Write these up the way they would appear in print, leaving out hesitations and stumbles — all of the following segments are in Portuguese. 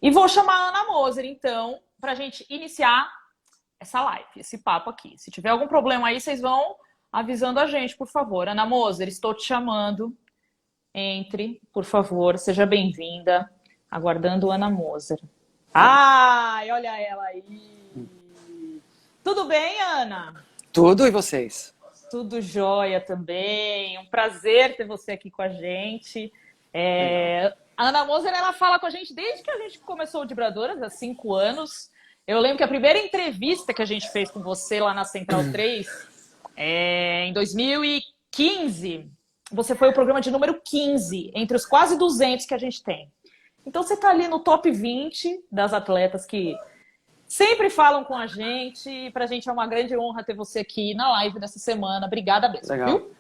E vou chamar a Ana Moser, então, para a gente iniciar essa live, esse papo aqui. Se tiver algum problema aí, vocês vão avisando a gente, por favor. Ana Moser, estou te chamando. Entre, por favor, seja bem-vinda. Aguardando Ana Moser. Ai, olha ela aí. Tudo bem, Ana? Tudo, e vocês? Tudo jóia também. Um prazer ter você aqui com a gente. A Ana Moser, ela fala com a gente desde que a gente começou o Vibradoras, há 5 anos. Eu lembro que a primeira entrevista que a gente fez com você lá na Central 3, em 2015, você foi o programa de número 15, entre os quase 200 que a gente tem. Então você está ali no top 20 das atletas que sempre falam com a gente. E para a gente é uma grande honra ter você aqui na live dessa semana. Obrigada mesmo, Legal. viu?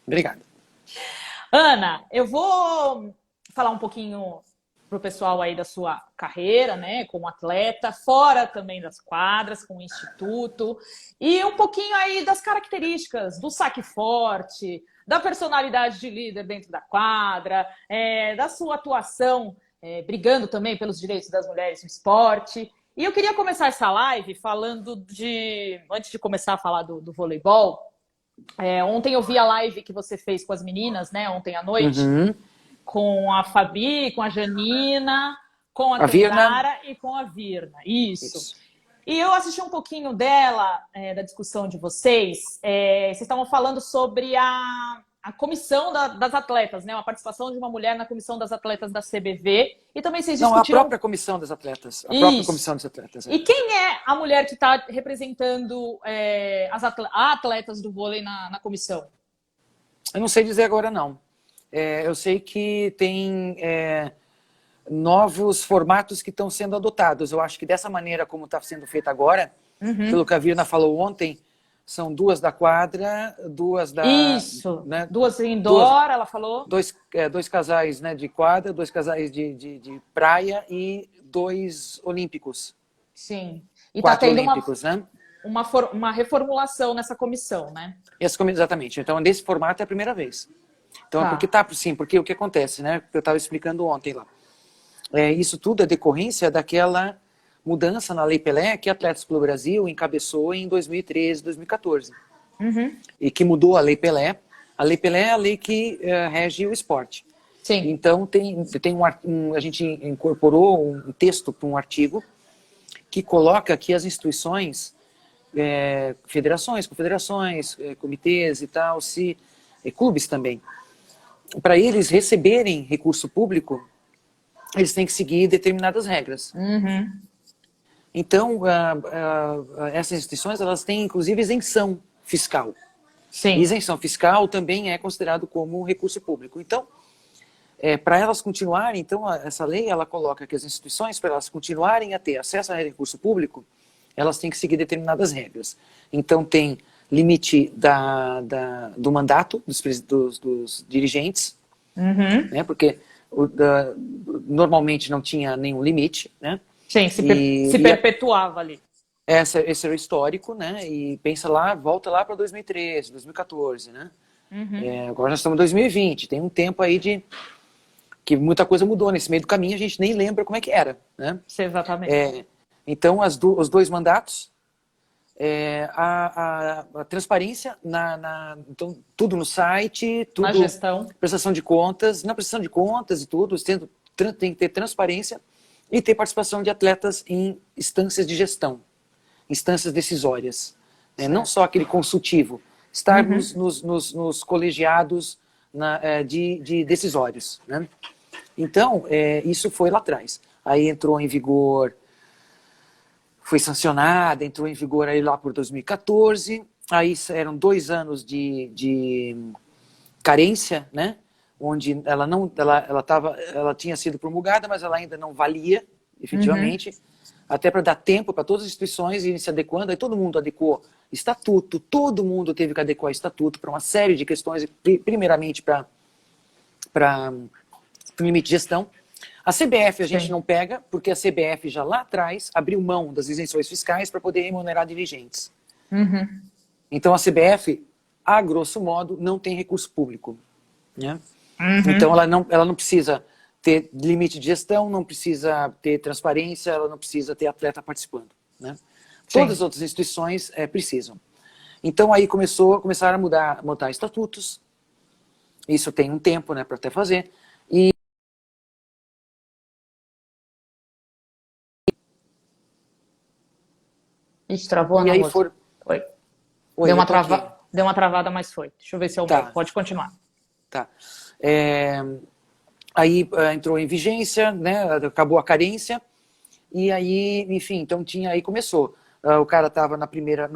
Obrigado. Ana, eu vou falar um pouquinho pro pessoal aí da sua carreira, né, como atleta, fora também das quadras, com o Instituto, e um pouquinho aí das características do saque forte, da personalidade de líder dentro da quadra, da sua atuação, brigando também pelos direitos das mulheres no esporte. E eu queria começar essa live falando antes de começar a falar do voleibol, ontem eu vi a live que você fez com as meninas, né, ontem à noite, com a Fabi, com a Janina, com a Tandara e com a Virna. Isso. E eu assisti um pouquinho dela, da discussão de vocês. Vocês estavam falando sobre a comissão das atletas, né? A participação de uma mulher na comissão das atletas da CBV. E também vocês discutiram... Não, a própria comissão das atletas. Própria comissão das atletas. E quem é a mulher que está representando as atletas do vôlei na comissão? Eu não sei dizer agora, não. Eu sei que tem novos formatos que estão sendo adotados. Eu acho que dessa maneira como está sendo feita agora, pelo que a Virna falou ontem, são 2 da quadra, 2 da... Isso, né, 2 indoor, ela falou. 2 casais, né, de quadra, 2 casais de praia e 2 olímpicos. Sim. E 4 está tendo olímpicos, né? uma reformulação nessa comissão, né? Exatamente. Então, nesse formato é a primeira vez. Então, porque o que acontece, né? Eu estava explicando ontem lá. Isso tudo é decorrência daquela mudança na Lei Pelé que Atletas pelo Brasil encabeçou em 2013, 2014. E que mudou a Lei Pelé. A Lei Pelé é a lei que rege o esporte. Sim. Então, a gente incorporou um texto para um artigo que coloca que as instituições, federações, confederações, comitês e tal, clubes também, para eles receberem recurso público, eles têm que seguir determinadas regras. Então, essas instituições, elas têm, inclusive, isenção fiscal. Sim. E isenção fiscal também é considerado como recurso público. Então, para elas continuarem, então, essa lei, ela coloca que as instituições, para elas continuarem a ter acesso a recurso público, elas têm que seguir determinadas regras. Então, tem limite do mandato dos dirigentes, né, porque normalmente não tinha nenhum limite, né? Sim, se perpetuava ali. Esse era o histórico, né? E pensa lá, volta lá para 2013, 2014, né? Agora nós estamos em 2020, tem um tempo aí que muita coisa mudou nesse meio do caminho, a gente nem lembra como é que era, né? Exatamente. Então, os 2 mandatos, a transparência, então, tudo no site, tudo na gestão. Prestação de contas, na prestação de contas e tudo, tem que ter transparência e ter participação de atletas em instâncias de gestão, instâncias decisórias. Não só aquele consultivo, estar nos colegiados de decisórios. Né? Então, isso foi lá atrás. Aí entrou em vigor, foi sancionada, entrou em vigor aí lá por 2014, aí eram 2 anos de carência, né? Onde ela tinha sido promulgada, mas ela ainda não valia, efetivamente, até para dar tempo para todas as instituições irem se adequando. Aí todo mundo adequou estatuto, todo mundo teve que adequar estatuto para uma série de questões, primeiramente para o limite de gestão. A CBF a gente não pega, porque a CBF já lá atrás abriu mão das isenções fiscais para poder remunerar dirigentes. Então a CBF, a grosso modo, não tem recurso público. Né? Então ela não precisa ter limite de gestão, não precisa ter transparência, ela não precisa ter atleta participando, né? Todas as outras instituições precisam. Então aí começaram a montar estatutos. Isso tem um tempo, né, para até fazer. Ixi, travou, E Ana aí Rosa? for... Oi. Oi, eu tô aqui. Deu uma travada, mas foi. Deixa eu ver se é o meu. Tá, Pode continuar. tá. Aí entrou em vigência, né, acabou a carência. E aí, enfim, então aí começou. O cara estava no primeiro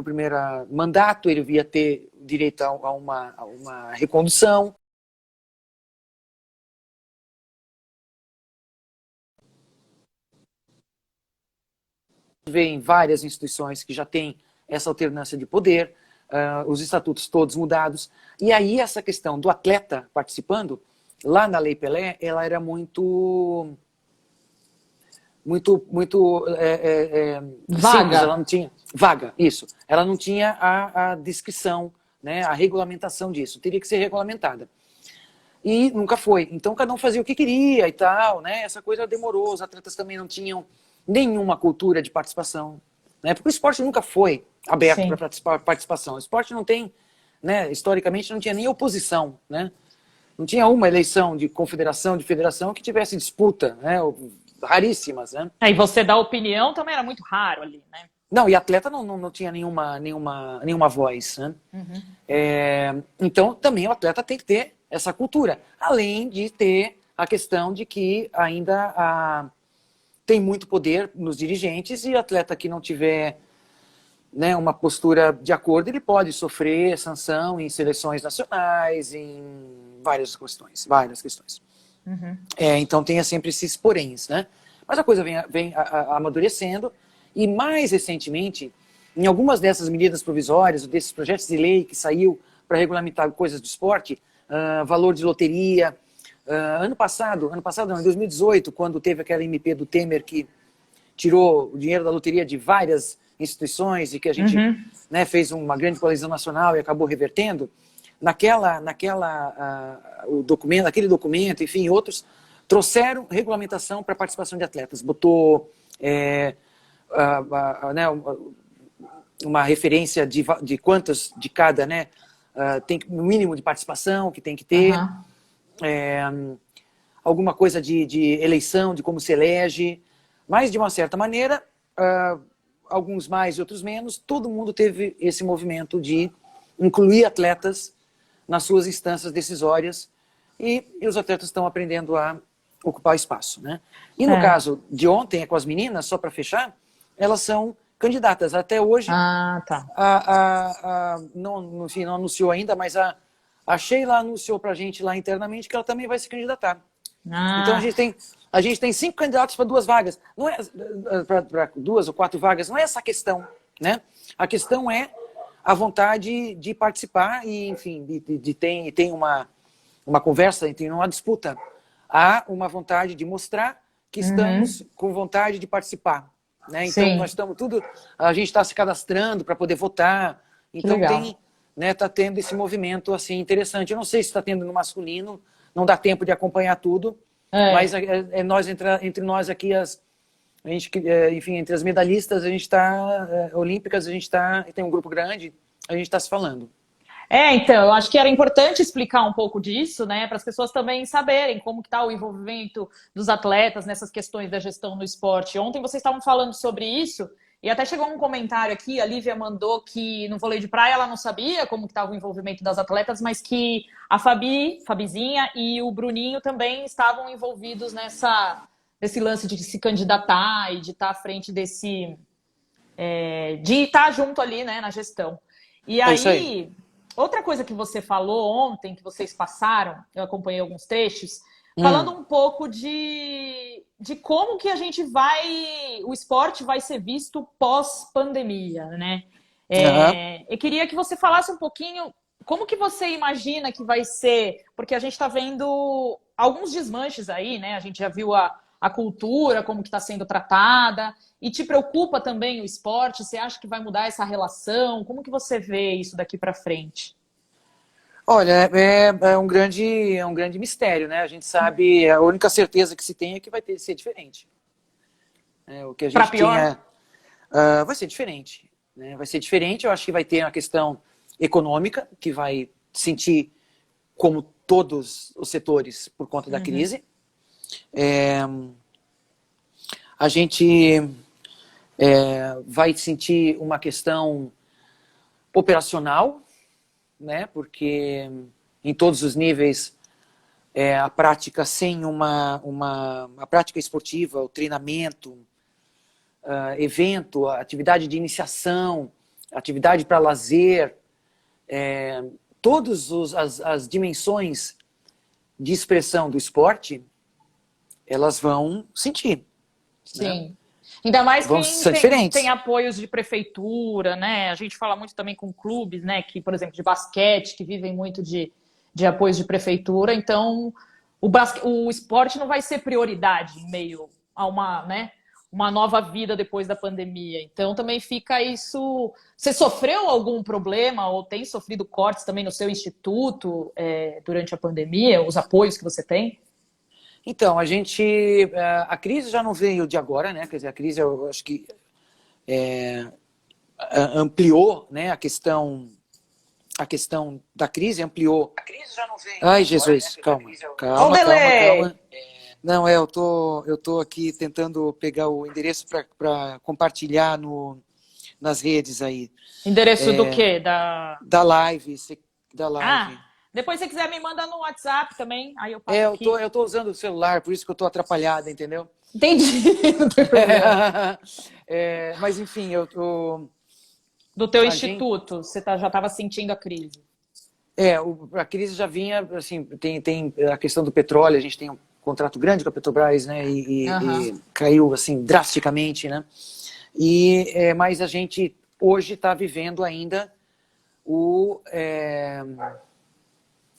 mandato, ele ia ter direito a uma recondução. Vê em várias instituições que já tem essa alternância de poder, os estatutos todos mudados. E aí essa questão do atleta participando, lá na Lei Pelé, ela era muito Vaga. simples, ela não tinha vaga, isso. Ela não tinha a descrição, né, a regulamentação disso. Teria que ser regulamentada. E nunca foi. Então cada um fazia o que queria e tal, né? Essa coisa demorou. Os atletas também não tinham nenhuma cultura de participação, né? Porque o esporte nunca foi aberto para participação. O esporte não tem, né? Historicamente não tinha nem oposição, né? Não tinha uma eleição de confederação, de federação que tivesse disputa, né? Raríssimas, né? E você dar opinião também era muito raro ali, né? Não, e atleta não tinha nenhuma voz, né? Uhum. Então, também o atleta tem que ter essa cultura. Além de ter a questão de que ainda tem muito poder nos dirigentes e o atleta que não tiver, né, uma postura de acordo, ele pode sofrer sanção em seleções nacionais, em várias questões. Uhum. Então tem sempre esses poréns, né? Mas a coisa vem amadurecendo e mais recentemente, em algumas dessas medidas provisórias, desses projetos de lei que saiu para regulamentar coisas do esporte, valor de loteria. Ano passado não, em 2018, quando teve aquela MP do Temer que tirou o dinheiro da loteria de várias instituições e que a gente né, fez uma grande coalizão nacional e acabou revertendo, aquele documento, enfim, outros, trouxeram regulamentação para a participação de atletas. Botou né, uma referência de quantos de cada, né, tem no mínimo de participação que tem que ter, alguma coisa de eleição, de como se elege, mas de uma certa maneira, alguns mais e outros menos, todo mundo teve esse movimento de incluir atletas nas suas instâncias decisórias e os atletas estão aprendendo a ocupar espaço, né? E no caso de ontem, com as meninas, só para fechar, elas são candidatas. Até hoje, enfim, não anunciou ainda, mas a Sheila anunciou para a gente lá internamente que ela também vai se candidatar. Então a gente tem 5 candidatos para 2 vagas. Não é para 2 ou 4 vagas, não é essa a questão, né? A questão é a vontade de participar e, enfim, tem uma conversa, tem uma disputa. Há uma vontade de mostrar que estamos com vontade de participar, né? Então nós estamos a gente está se cadastrando para poder votar. Então tá tendo esse movimento assim interessante. Eu não sei se está tendo no masculino, não dá tempo de acompanhar tudo, mas nós entre nós aqui enfim, entre as medalhistas a gente está olímpicas, a gente tem um grupo grande, a gente está se falando. Então, eu acho que era importante explicar um pouco disso, né, para as pessoas também saberem como que está o envolvimento dos atletas nessas questões da gestão no esporte. Ontem vocês estavam falando sobre isso e até chegou um comentário aqui, a Lívia mandou que no vôlei de praia ela não sabia como que estava o envolvimento das atletas, mas que a Fabizinha e o Bruninho também estavam envolvidos nesse lance de se candidatar e de estar à frente de estar junto ali, né, na gestão. E aí, outra coisa que você falou ontem, que vocês passaram, eu acompanhei alguns trechos, falando um pouco de como que o esporte vai ser visto pós-pandemia, né? Eu queria que você falasse um pouquinho como que você imagina que vai ser, porque a gente está vendo alguns desmanches aí, né? A gente já viu a cultura, como que está sendo tratada, e te preocupa também o esporte? Você acha que vai mudar essa relação? Como que você vê isso daqui para frente? Olha, é um grande mistério, né? A gente sabe, a única certeza que se tem é que vai ser diferente. O que a Para gente pior? tinha vai ser diferente, né? Vai ser diferente, eu acho que vai ter uma questão econômica, que vai sentir como todos os setores por conta da Uhum. crise. A gente vai sentir uma questão operacional, né? Porque em todos os níveis a prática sem a prática esportiva, o treinamento, evento, a atividade de iniciação, atividade para lazer, todas as dimensões de expressão do esporte, elas vão sentir, né? Sim. Ainda mais Vão quem ser tem diferentes. apoios de prefeitura, né? A gente fala muito também com clubes, né? Que, por exemplo, de basquete, que vivem muito de apoios de prefeitura. Então, o esporte não vai ser prioridade em meio a uma, né? Uma nova vida depois da pandemia. Então, também fica isso. Você sofreu algum problema ou tem sofrido cortes também no seu instituto durante a pandemia? Os apoios que você tem? Então, a crise já não veio de agora, né? Quer dizer, a crise, eu acho que ampliou, né? A questão da crise ampliou. A crise já não veio. Ai, Jesus, agora, né? Olha o Calma, calma, delay! calma. Não, eu tô aqui tentando pegar o endereço para compartilhar nas redes aí. Endereço do quê? Da. Da live, da Ah, live. depois se quiser me manda no WhatsApp também, aí eu passo aqui. Eu tô usando o celular, por isso que eu tô atrapalhada, entendeu? Entendi, não tem problema. Mas enfim, Do teu a gente, instituto, você já estava sentindo a crise. a crise já vinha, assim, tem a questão do petróleo, a gente tem um contrato grande com a Petrobras, né, Aham. e caiu, assim, drasticamente, né, mas a gente hoje está vivendo ainda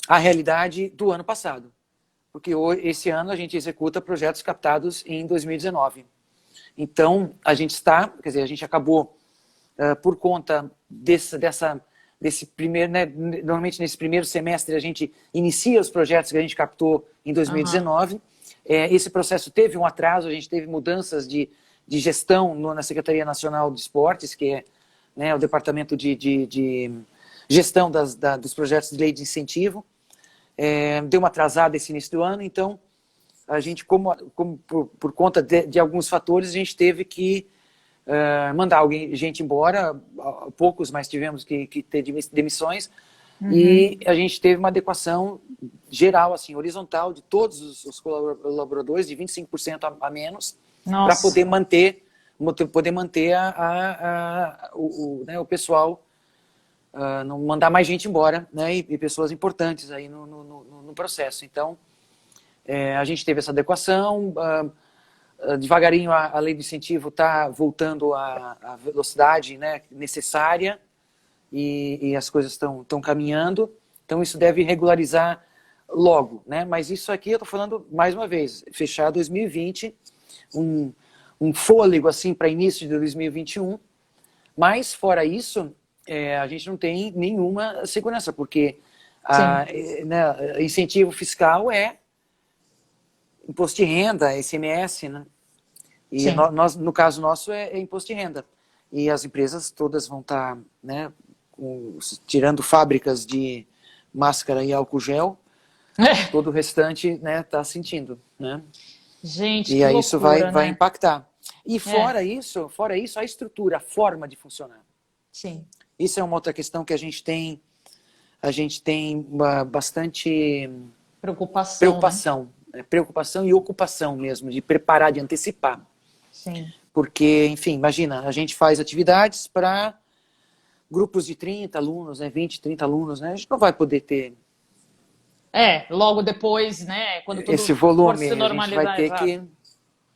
a realidade do ano passado, porque esse ano a gente executa projetos captados em 2019. Então, a gente está, quer dizer, a gente acabou, por conta desse primeiro, né, normalmente nesse primeiro semestre a gente inicia os projetos que a gente captou em Aham. 2019. Esse processo teve um atraso, a gente teve mudanças de gestão na Secretaria Nacional de Esportes, que é, né, o departamento de gestão dos projetos de lei de incentivo. Deu uma atrasada esse início do ano, então a gente, como por conta de alguns fatores, a gente teve que mandar gente embora, poucos, mas tivemos que ter demissões, Uhum. e a gente teve uma adequação geral, assim, horizontal, de todos os colaboradores, de 25% a menos, para Nossa. poder manter né, o pessoal, não mandar mais gente embora, né, e pessoas importantes aí no processo. Então, a gente teve essa adequação, devagarinho a lei de incentivo está voltando à velocidade, né, necessária, e as coisas estão caminhando, então isso deve regularizar logo, né? Mas isso aqui eu estou falando mais uma vez, fechar 2020, um fôlego assim para início de 2021, mas fora isso, a gente não tem nenhuma segurança, porque Sim. né, incentivo fiscal é imposto de renda, SMS, né? E Sim. no caso nosso, é imposto de renda. E as empresas todas vão estar, né, tirando fábricas de máscara e álcool gel, todo o restante, né, está sentindo, né? Gente, E que aí isso loucura, vai né? impactar. E É, fora isso, a estrutura, a forma de funcionar. sim. Isso é uma outra questão que a gente tem bastante Preocupação, né? preocupação, né? Preocupação e ocupação mesmo, de preparar, de antecipar. Sim. Porque, enfim, imagina, a gente faz atividades para grupos de 30 alunos, né, 20, 30 alunos, né, a gente não vai poder ter Logo depois, né? Quando esse tudo for se volume, normalizar, exato.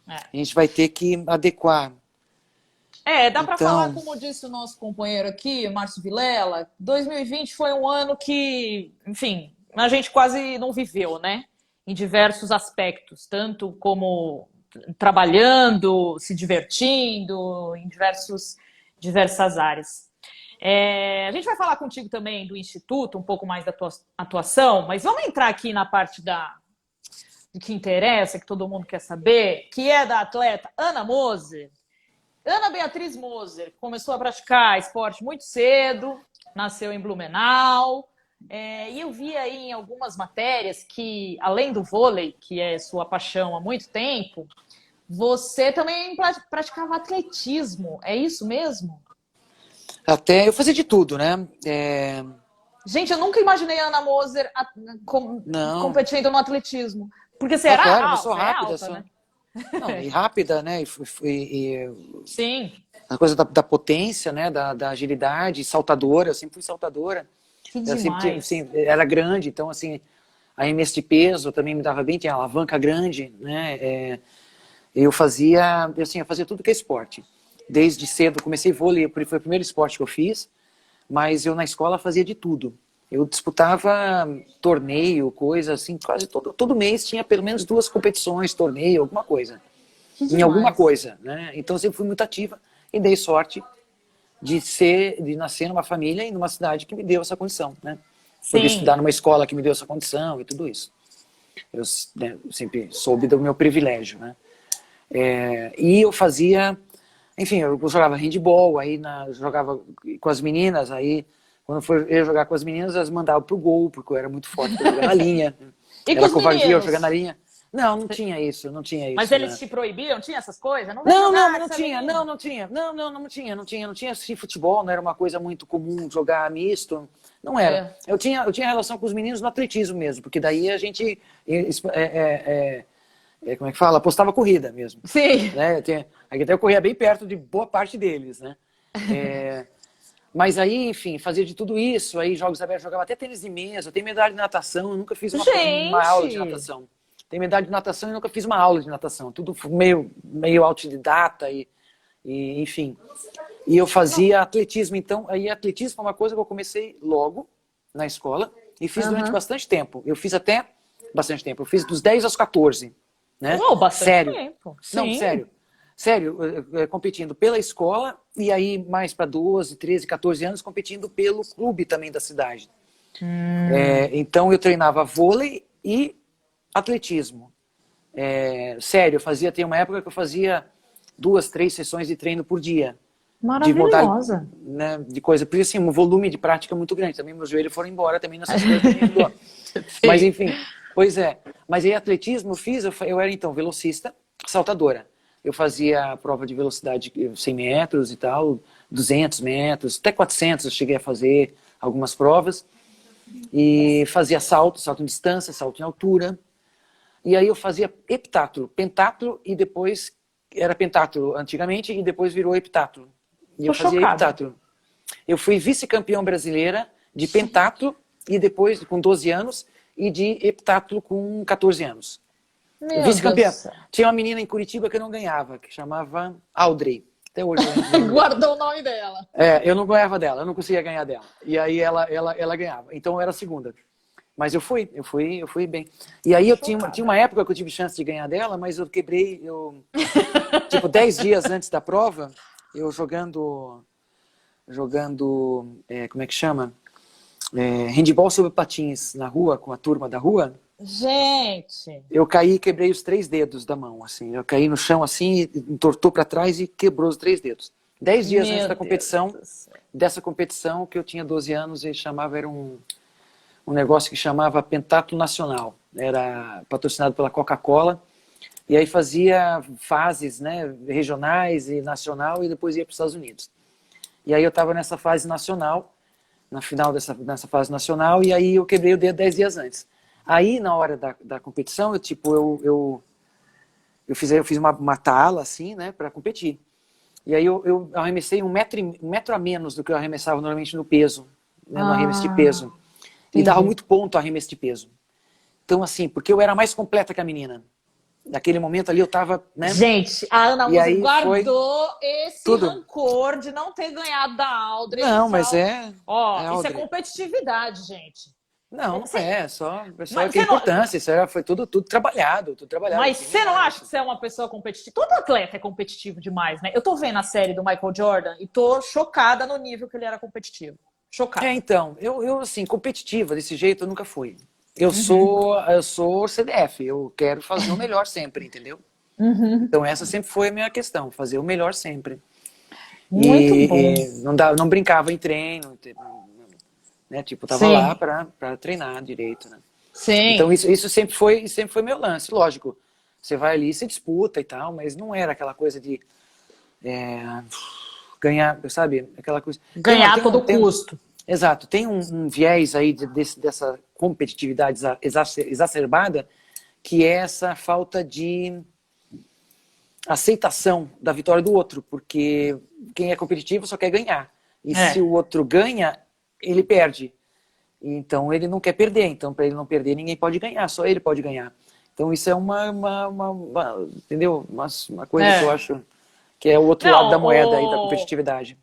a gente vai ter que adequar. Dá para falar, Então, como disse o nosso companheiro aqui, o Márcio Vilela, 2020 foi um ano que, enfim, a gente quase não viveu, né? Em diversos aspectos, tanto como trabalhando, se divertindo, em diversas áreas. A gente vai falar contigo também do Instituto, um pouco mais da tua atuação, mas vamos entrar aqui na parte do que interessa, que todo mundo quer saber, que é da atleta Ana Moser. Ana Beatriz Moser começou a praticar esporte muito cedo, nasceu em Blumenau, e eu vi aí em algumas matérias que, além do vôlei, que é sua paixão há muito tempo, você também praticava atletismo, é isso mesmo? Até eu fazia de tudo, né? Gente, eu nunca imaginei a Ana Moser Não. competindo no atletismo. Porque você era Claro, eu alta, sou rápida, alta, né? Não, e rápida, né? Sim, A coisa da potência, né? Da agilidade, saltadora, eu sempre fui saltadora. que Eu sempre tinha, demais. assim, era grande, então assim, arremesso de peso também me dava bem, tinha alavanca grande, né? Eu fazia tudo que é esporte. Desde cedo, comecei vôlei, foi o primeiro esporte que eu fiz, mas eu na escola fazia de tudo. Eu disputava torneio, coisa assim, quase todo mês tinha pelo menos 2 competições, torneio, alguma coisa. Que Em alguma demais. coisa, né? Então eu sempre fui muito ativa e dei sorte de nascer numa família e numa cidade que me deu essa condição, né? Poder Sim. estudar numa escola que me deu essa condição e tudo isso. Eu, né, sempre soube do meu privilégio, né? E eu fazia, enfim, eu jogava handball, aí jogava com as meninas, aí quando eu ia jogar com as meninas, elas mandavam pro gol, porque eu era muito forte para jogar na linha. E com Era os covardia eu jogar meninos? na linha. Não tinha isso, não tinha Mas isso, eles né? te proibiam? Tinha essas coisas? Não vem Não, jogar, mas que não você é tinha, menino. não tinha assim futebol, não era uma coisa muito comum jogar misto, não era. É. Eu tinha relação com os meninos no atletismo mesmo, porque daí a gente, como é que fala? Apostava corrida mesmo, Sim. né? Aqui até eu corria bem perto de boa parte deles, né? Mas aí, enfim, fazia de tudo isso, aí jogos abertos, jogava até tênis de mesa, eu tenho medalha de natação, eu nunca fiz uma aula de Gente! natação. Tenho medalha de natação e nunca fiz uma aula de natação, tudo meio autodidata enfim. E eu fazia atletismo, então, aí atletismo foi uma coisa que eu comecei logo na escola e fiz durante Aham. bastante tempo. Eu fiz até bastante tempo, eu fiz dos 10 aos 14, né? Oh, bastante Sério. tempo. Não, Sim. sério. Sério, competindo pela escola e aí mais para 12, 13, 14 anos competindo pelo clube também da cidade. Então eu treinava vôlei e atletismo. Sério, tem uma época que eu fazia 2, 3 sessões de treino por dia. De Maravilhosa. né, de coisa. Porque assim, um volume de prática muito grande. Também meus joelhos foram embora também nessas coisas também ajudou. Mas Sim. enfim, pois é. Mas aí atletismo eu era então velocista, saltadora. Eu fazia a prova de velocidade 100 metros e tal, 200 metros, até 400 eu cheguei a fazer algumas provas. E fazia salto em distância, salto em altura. E aí eu fazia heptátulo, pentátulo e depois era pentátulo antigamente e depois virou heptátulo. E Tô eu fazia chocada. heptátulo. Eu fui vice-campeão brasileira de pentátulo e depois com 12 anos e de heptátulo com 14 anos. Meu Deus do Vice-campeã. céu. Tinha uma menina em Curitiba que eu não ganhava, que chamava Audrey. Até hoje eu lembro dela. Guardou o nome dela. Eu não ganhava dela, eu não conseguia ganhar dela. E aí ela ganhava. Então eu era a segunda. Mas eu fui bem. E aí eu tinha uma época que eu tive chance de ganhar dela, mas eu quebrei, tipo, 10 dias antes da prova, eu jogando, como é que chama? Handball sobre patins na rua, com a turma da rua. Gente. Eu caí e quebrei os 3 dedos da mão, assim. Eu caí no chão assim, entortou para trás e quebrou os 3 dedos. 10 dias antes da competição, dessa competição que eu tinha 12 anos, era um negócio que chamava Pentatlo Nacional. Era patrocinado pela Coca-Cola. E aí fazia fases, né, regionais e nacional, e depois ia para os Estados Unidos. E aí eu estava nessa fase nacional, na final dessa fase nacional, e aí eu quebrei o dedo 10 dias antes. Aí, na hora da competição, eu fiz uma tala, assim, né, para competir. E aí eu arremessei um metro a menos do que eu arremessava normalmente no peso, né, no arremesso de peso. E dava muito ponto o arremesso de peso. Então, assim, porque eu era mais completa que a menina. Naquele momento ali eu tava, né? Gente, a Ana Moser guardou esse tudo. rancor de não ter ganhado da Audrey. Não, mas Ó, é isso é Audrey. competitividade, gente. Não, Você, só mas que a você não, importância, foi tudo trabalhado, tudo trabalhado. mas você não acha que você é uma pessoa competitiva? Todo atleta é competitivo demais, né? Eu tô vendo a série do Michael Jordan e tô chocada no nível que ele era competitivo. Chocada. Então, eu assim, competitiva desse jeito eu nunca fui. Uhum. Eu sou CDF, eu quero fazer o melhor sempre, entendeu? Uhum. Então essa sempre foi a minha questão, fazer o melhor sempre. Muito bom. E não brincava em treino, né? Tipo, tava lá Sim, para treinar direito, né? Então sim. isso sempre foi meu lance. Lógico, você vai ali, você disputa e tal, mas não era aquela coisa de é, ganhar, sabe? Aquela coisa. Ganhar a todo custo. Exato, tem um viés aí dessa competitividade exacerbada, que é essa falta de aceitação da vitória do outro, porque quem é competitivo só quer ganhar. E se o É. outro ganha, ele perde. Então ele não quer perder. Então, para ele não perder, ninguém pode ganhar, só ele pode ganhar. Então isso é entendeu? Uma coisa que eu É. acho que é o outro lado da Não, moeda aí da competitividade.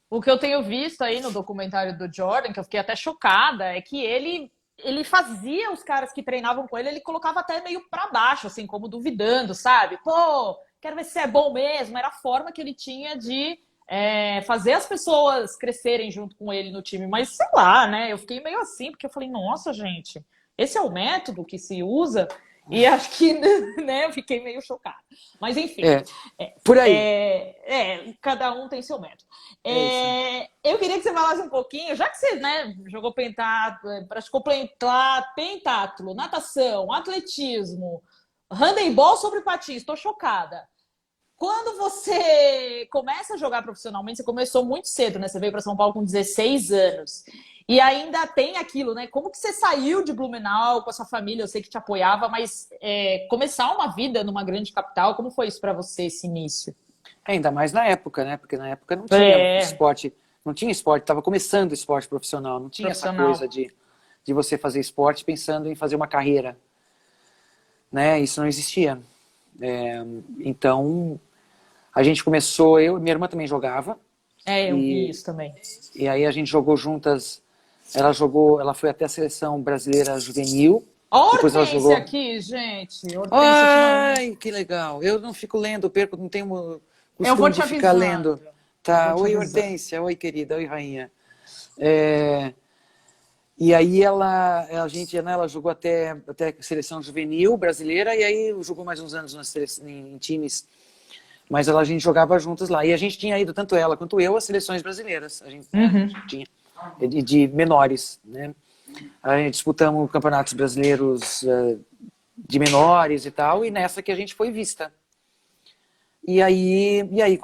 o que eu tenho visto aí no documentário do Jordan, que eu fiquei até chocada, é que ele fazia os caras que treinavam com ele colocava até meio para baixo, assim, como duvidando, sabe? Pô, quero ver se é bom mesmo. Era a forma que ele tinha de fazer as pessoas crescerem junto com ele no time. Mas sei lá, né? Eu fiquei meio assim, porque eu falei, nossa, gente, esse é o método que se usa. E acho que, né, eu fiquei meio chocada. Mas enfim, É, por aí. cada um tem seu método. É isso. Eu queria que você falasse um pouquinho, já que você, né, jogou pentatlo, para completar pentatlo, natação, atletismo, handebol sobre patins, estou chocada. Quando você começa a jogar profissionalmente, você começou muito cedo, né? Você veio para São Paulo com 16 anos. E ainda tem aquilo, né? Como que você saiu de Blumenau com a sua família? Eu sei que te apoiava, mas começar uma vida numa grande capital, como foi isso para você, esse início? Ainda mais na época, né? Porque na época não tinha É, esporte, estava começando o esporte profissional, não tinha essa coisa profissional. de você fazer esporte pensando em fazer uma carreira, né? Isso não existia. Então, a gente começou, minha irmã também jogava, Eu vi e, isso também. e aí a gente jogou juntas, ela foi até a seleção brasileira juvenil, A depois ela Hortência jogou. aqui, gente. Hortência finalmente. Ai, que legal! Eu não fico lendo, perco, não tenho Eu vou costume te de ficar avisando. lendo. Eu vou Tá, te oi avisando. Hortência, oi querida, oi rainha. É, e aí a gente, né, ela jogou até a seleção juvenil brasileira e aí jogou mais uns anos em times, mas a gente jogava juntos lá. E a gente tinha ido, tanto ela quanto eu, às seleções brasileiras. A Uhum. gente tinha, de menores, né? A gente disputamos campeonatos brasileiros de menores e tal, e nessa que a gente foi vista. E aí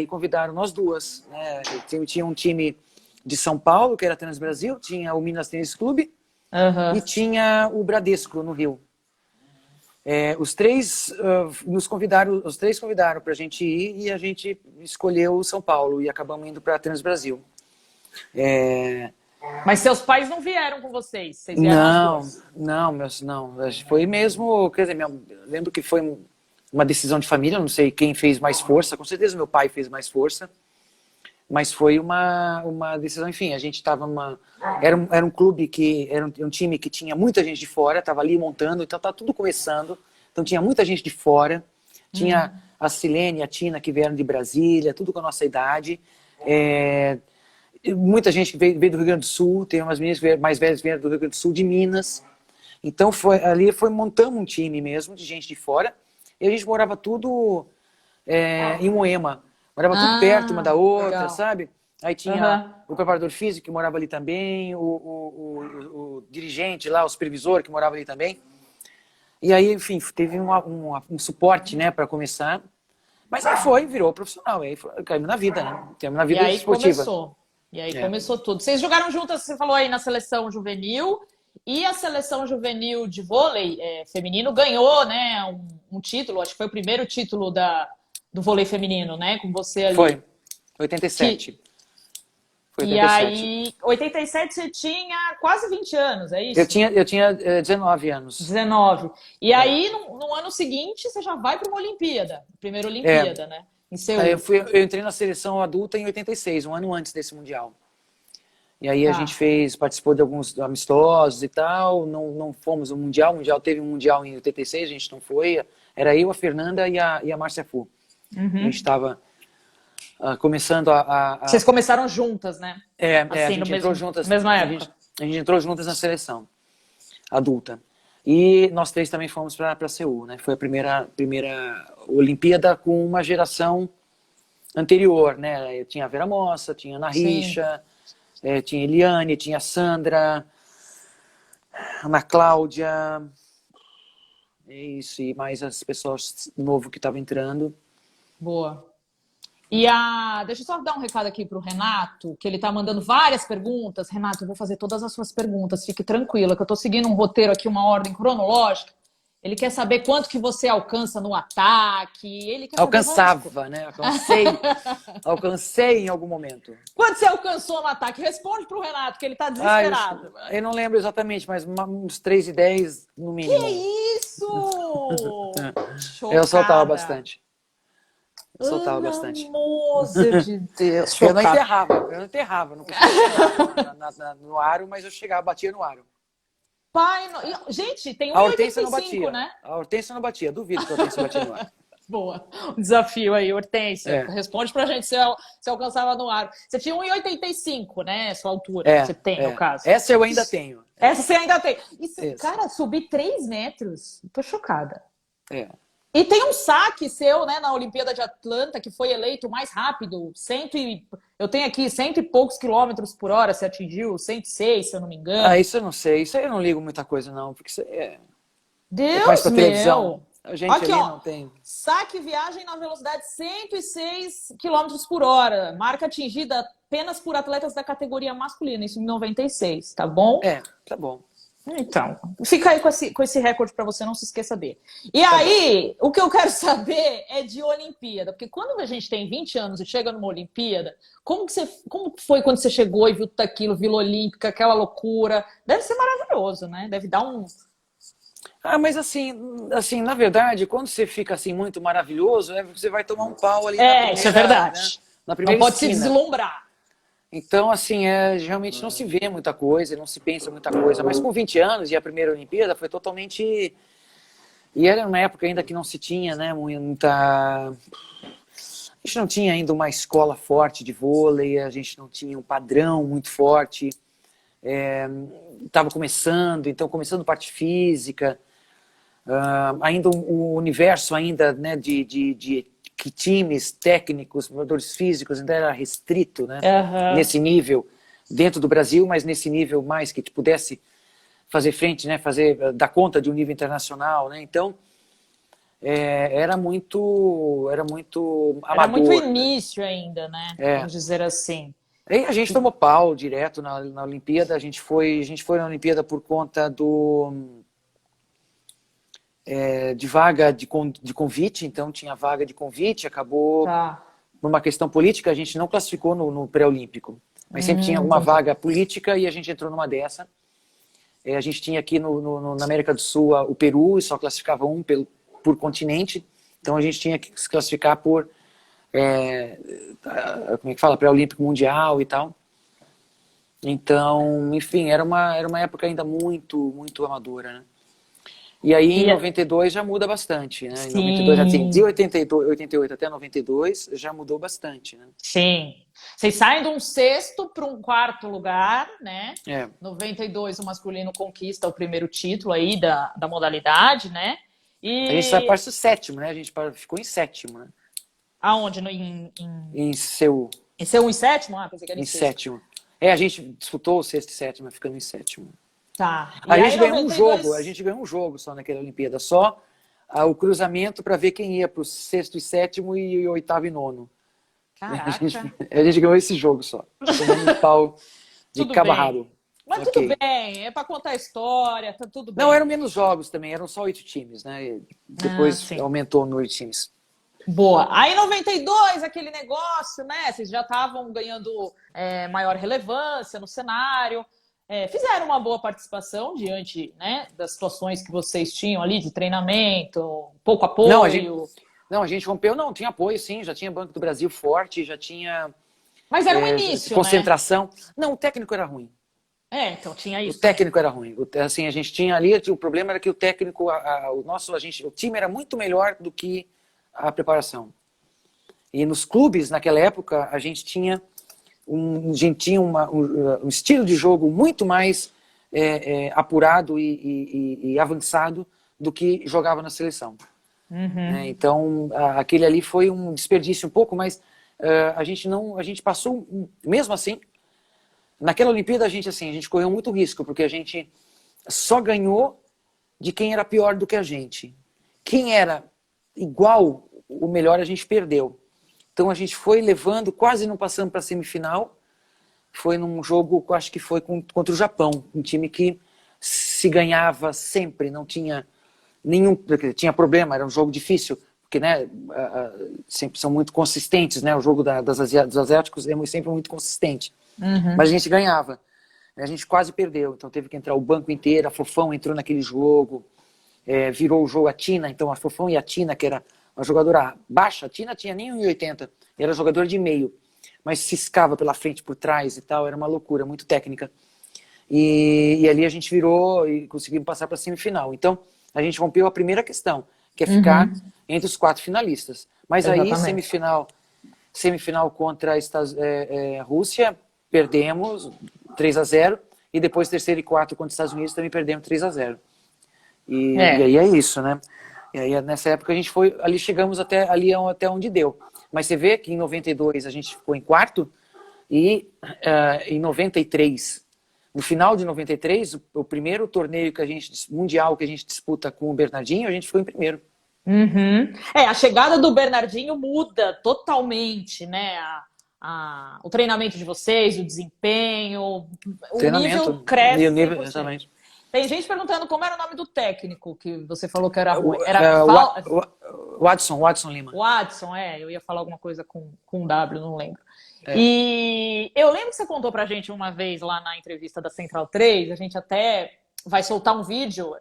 convidaram nós duas, né? Tinha um time de São Paulo, que era Tênis Brasil, tinha o Minas Tênis Clube Uhum. e tinha o Bradesco no Rio. Os três os três convidaram para a gente ir e a gente escolheu o São Paulo e acabamos indo para Tênis Brasil. Mas seus pais não vieram com vocês vieram as Não, duas. não. Foi mesmo, quer dizer, lembro que foi uma decisão de família, não sei quem fez mais força, com certeza meu pai fez mais força, mas foi uma decisão, enfim, a gente estava era um clube era um time que tinha muita gente de fora, estava ali montando, então tá tudo começando, então tinha muita gente de fora, tinha a Silene e a Tina que vieram de Brasília, tudo com a nossa idade, muita gente que veio do Rio Grande do Sul, tem umas meninas mais velhas que vieram do Rio Grande do Sul, de Minas, então montamos um time mesmo, de gente de fora, e a gente morava tudo em Moema. Morava tudo perto uma da Ah, outra, legal. sabe? Aí tinha Uhum. o preparador físico que morava ali também, o dirigente lá, o supervisor que morava ali também. E aí, enfim, teve um suporte, né, para começar. Mas aí virou profissional, aí caímos na vida, né? Caímos na E vida aí esportiva. começou. E aí É. começou tudo. Vocês jogaram juntas, você falou aí na seleção juvenil, e a seleção juvenil de vôlei feminino ganhou, né, um título, acho que foi o primeiro título do vôlei feminino, né, com você ali. Foi, Que, 87. Foi e 87. aí, 87 você tinha quase 20 anos, é Eu isso? tinha, eu tinha 19 anos. 19. E É. aí, no ano seguinte, você já vai para uma Olimpíada, primeira É, Olimpíada, né? Em Aí Seul. eu entrei na seleção adulta em 86, um ano antes desse Mundial. E aí a gente participou de alguns amistosos e tal, não fomos no Mundial, teve um Mundial em 86, a gente não foi, era eu, a Fernanda e a Márcia Fu. A gente estava começando Vocês começaram juntas, né? a gente entrou juntas, mesma época. A gente entrou juntas na seleção adulta. E nós três também fomos para Seul, né? Foi a primeira Olimpíada com uma geração anterior, né? Eu tinha a Vera Mossa, tinha a Ana Richa, tinha a Eliane, tinha a Sandra, a Ana Cláudia, isso, e mais as pessoas novo que estavam entrando. Boa. E deixa eu só dar um recado aqui para o Renato, que ele está mandando várias perguntas. Renato, eu vou fazer todas as suas perguntas, fique tranquila, que eu estou seguindo um roteiro aqui, uma ordem cronológica. Ele quer saber quanto que você alcança no ataque. Ele quer Alcançava, né? Alcancei em algum momento. Quanto você alcançou no ataque? Responde para o Renato, que ele está desesperado. Eu não lembro exatamente, mas uns 3,10 no mínimo. Que isso? Eu soltava bastante. Soltava bastante. Moça de Deus. Eu não enterrava, não conseguia no aro, mas eu chegava, batia no aro. Pai, gente, tem 1,85, a Hortência não batia, né? A Hortência não batia, duvido que a Hortência batia no aro. Boa. Um desafio aí, Hortência. Responde pra gente se alcançava no aro. Você tinha 1,85, né? Sua altura. Você tem, no caso. Essa eu ainda tenho. Essa você ainda tem. Cara, subir 3 metros. Tô chocada. E tem um saque seu, né, na Olimpíada de Atlanta, que foi eleito o mais rápido. Eu tenho aqui 100 e poucos quilômetros por hora, você atingiu 106, se eu não me engano. Isso eu não sei. Isso aí eu não ligo muita coisa, não. Porque isso Deus mais pra meu! Televisão. A gente aqui, ali não tem. Saque viagem na velocidade 106 km por hora. Marca atingida apenas por atletas da categoria masculina, isso em 96, tá bom? Tá bom. Então, fica aí com esse recorde para você não se esqueça dele. E aí, o que eu quero saber é de Olimpíada, porque quando a gente tem 20 anos e chega numa Olimpíada, como foi quando você chegou e viu tudo aquilo, Vila Olímpica, aquela loucura? Deve ser maravilhoso, né? Deve dar um... Mas assim, na verdade, quando você fica assim muito maravilhoso, você vai tomar um pau ali isso é verdade. Né? Na primeira não pode esquina. Se deslumbrar. Então, assim, realmente não se vê muita coisa, não se pensa muita coisa. Mas com 20 anos e a primeira Olimpíada foi totalmente... E era uma época ainda que não se tinha, né, muita... A gente não tinha ainda uma escola forte de vôlei, a gente não tinha um padrão muito forte. Estava começando parte física. Ainda o universo ainda, né, de que times técnicos, preparadores físicos, ainda era restrito, né? Nesse nível, dentro do Brasil, mas nesse nível mais que pudesse fazer frente, né? Dar conta de um nível internacional, né? Então, era muito amador. Era muito início ainda, né? Vamos dizer assim. E a gente tomou pau direto na Olimpíada, a gente foi na Olimpíada por conta de vaga de convite, então tinha vaga de convite, acabou por uma questão política, a gente não classificou no pré-olímpico, mas sempre tinha alguma vaga política e a gente entrou numa dessa. A gente tinha aqui na América do Sul o Peru, e só classificava um por continente, então a gente tinha que se classificar por como é que fala, pré-olímpico mundial e tal. Então, enfim, era uma época ainda muito, muito amadora, né? E aí, em 92 já muda bastante, né? Em 92, assim, de 88 até 92 já mudou bastante, né? Sim. Vocês saem de um sexto para um quarto lugar, né? 92 o masculino conquista o primeiro título aí da modalidade, né? E... A gente sai para o sétimo, né? A gente ficou em sétimo, né? Aonde? Em Seul. Em Seul em sétimo? Pensei que era em sétimo. A gente disputou o sexto e sétimo, ficando em sétimo. Tá. A gente ganhou um jogo só naquela Olimpíada, só o cruzamento para ver quem ia para o sexto e sétimo e oitavo e nono. Caraca. A gente ganhou esse jogo só. Tomando um pau de cabo a rabo. Mas tudo bem, é para contar a história, tá tudo bem. Não, eram menos jogos também, eram só 8 times, né? E depois aumentou o número de times. Boa. Aí em 92, aquele negócio, né? Vocês já estavam ganhando maior relevância no cenário. Fizeram uma boa participação diante, né, das situações que vocês tinham ali de treinamento, pouco apoio. Não, a gente rompeu, não, tinha apoio sim, já tinha Banco do Brasil forte, já tinha Mas era um início, né? concentração. Não, o técnico era ruim. Então tinha isso. O técnico era ruim. Assim, a gente tinha ali, o problema era que o técnico, o time era muito melhor do que a preparação. E nos clubes, naquela época, a gente tinha um estilo de jogo muito mais apurado e avançado do que jogava na seleção. Então, aquele ali foi um desperdício um pouco, mas a gente passou, mesmo assim, naquela Olimpíada a gente correu muito risco, porque a gente só ganhou de quem era pior do que a gente. Quem era igual, o melhor, a gente perdeu. Então a gente foi levando, quase não passando para a semifinal. Foi num jogo, acho que foi contra o Japão, um time que se ganhava sempre, não tinha nenhum, tinha problema, era um jogo difícil, porque né, sempre são muito consistentes, né? O jogo dos asiáticos é sempre muito consistente. Mas a gente ganhava. A gente quase perdeu, então teve que entrar o banco inteiro, a Fofão entrou naquele jogo, virou o jogo a Tina, então a Fofão e a Tina, que era uma jogadora baixa, a Tina tinha nem 1,80, era jogadora de meio, mas ciscava pela frente, por trás e tal, era uma loucura, muito técnica. E ali a gente virou e conseguimos passar para a semifinal. Então, a gente rompeu a primeira questão, que é ficar entre os 4 finalistas. Mas aí, semifinal contra a Rússia, perdemos 3-0, e depois terceiro e quarto contra os Estados Unidos também perdemos 3-0. E aí é isso, né? E aí nessa época a gente foi, ali chegamos até onde deu. Mas você vê que em 92 a gente ficou em quarto, e em 93, no final de 93, o primeiro torneio mundial que a gente disputa com o Bernardinho, a gente ficou em primeiro. A chegada do Bernardinho muda totalmente, né? O treinamento de vocês, o desempenho, o nível cresce. Exatamente. Tem gente perguntando como era o nome do técnico que você falou que era ruim. O Watson Lima. O Watson, eu ia falar alguma coisa com W, não lembro. E eu lembro que você contou pra gente uma vez lá na entrevista da Central 3, a gente até vai soltar um vídeo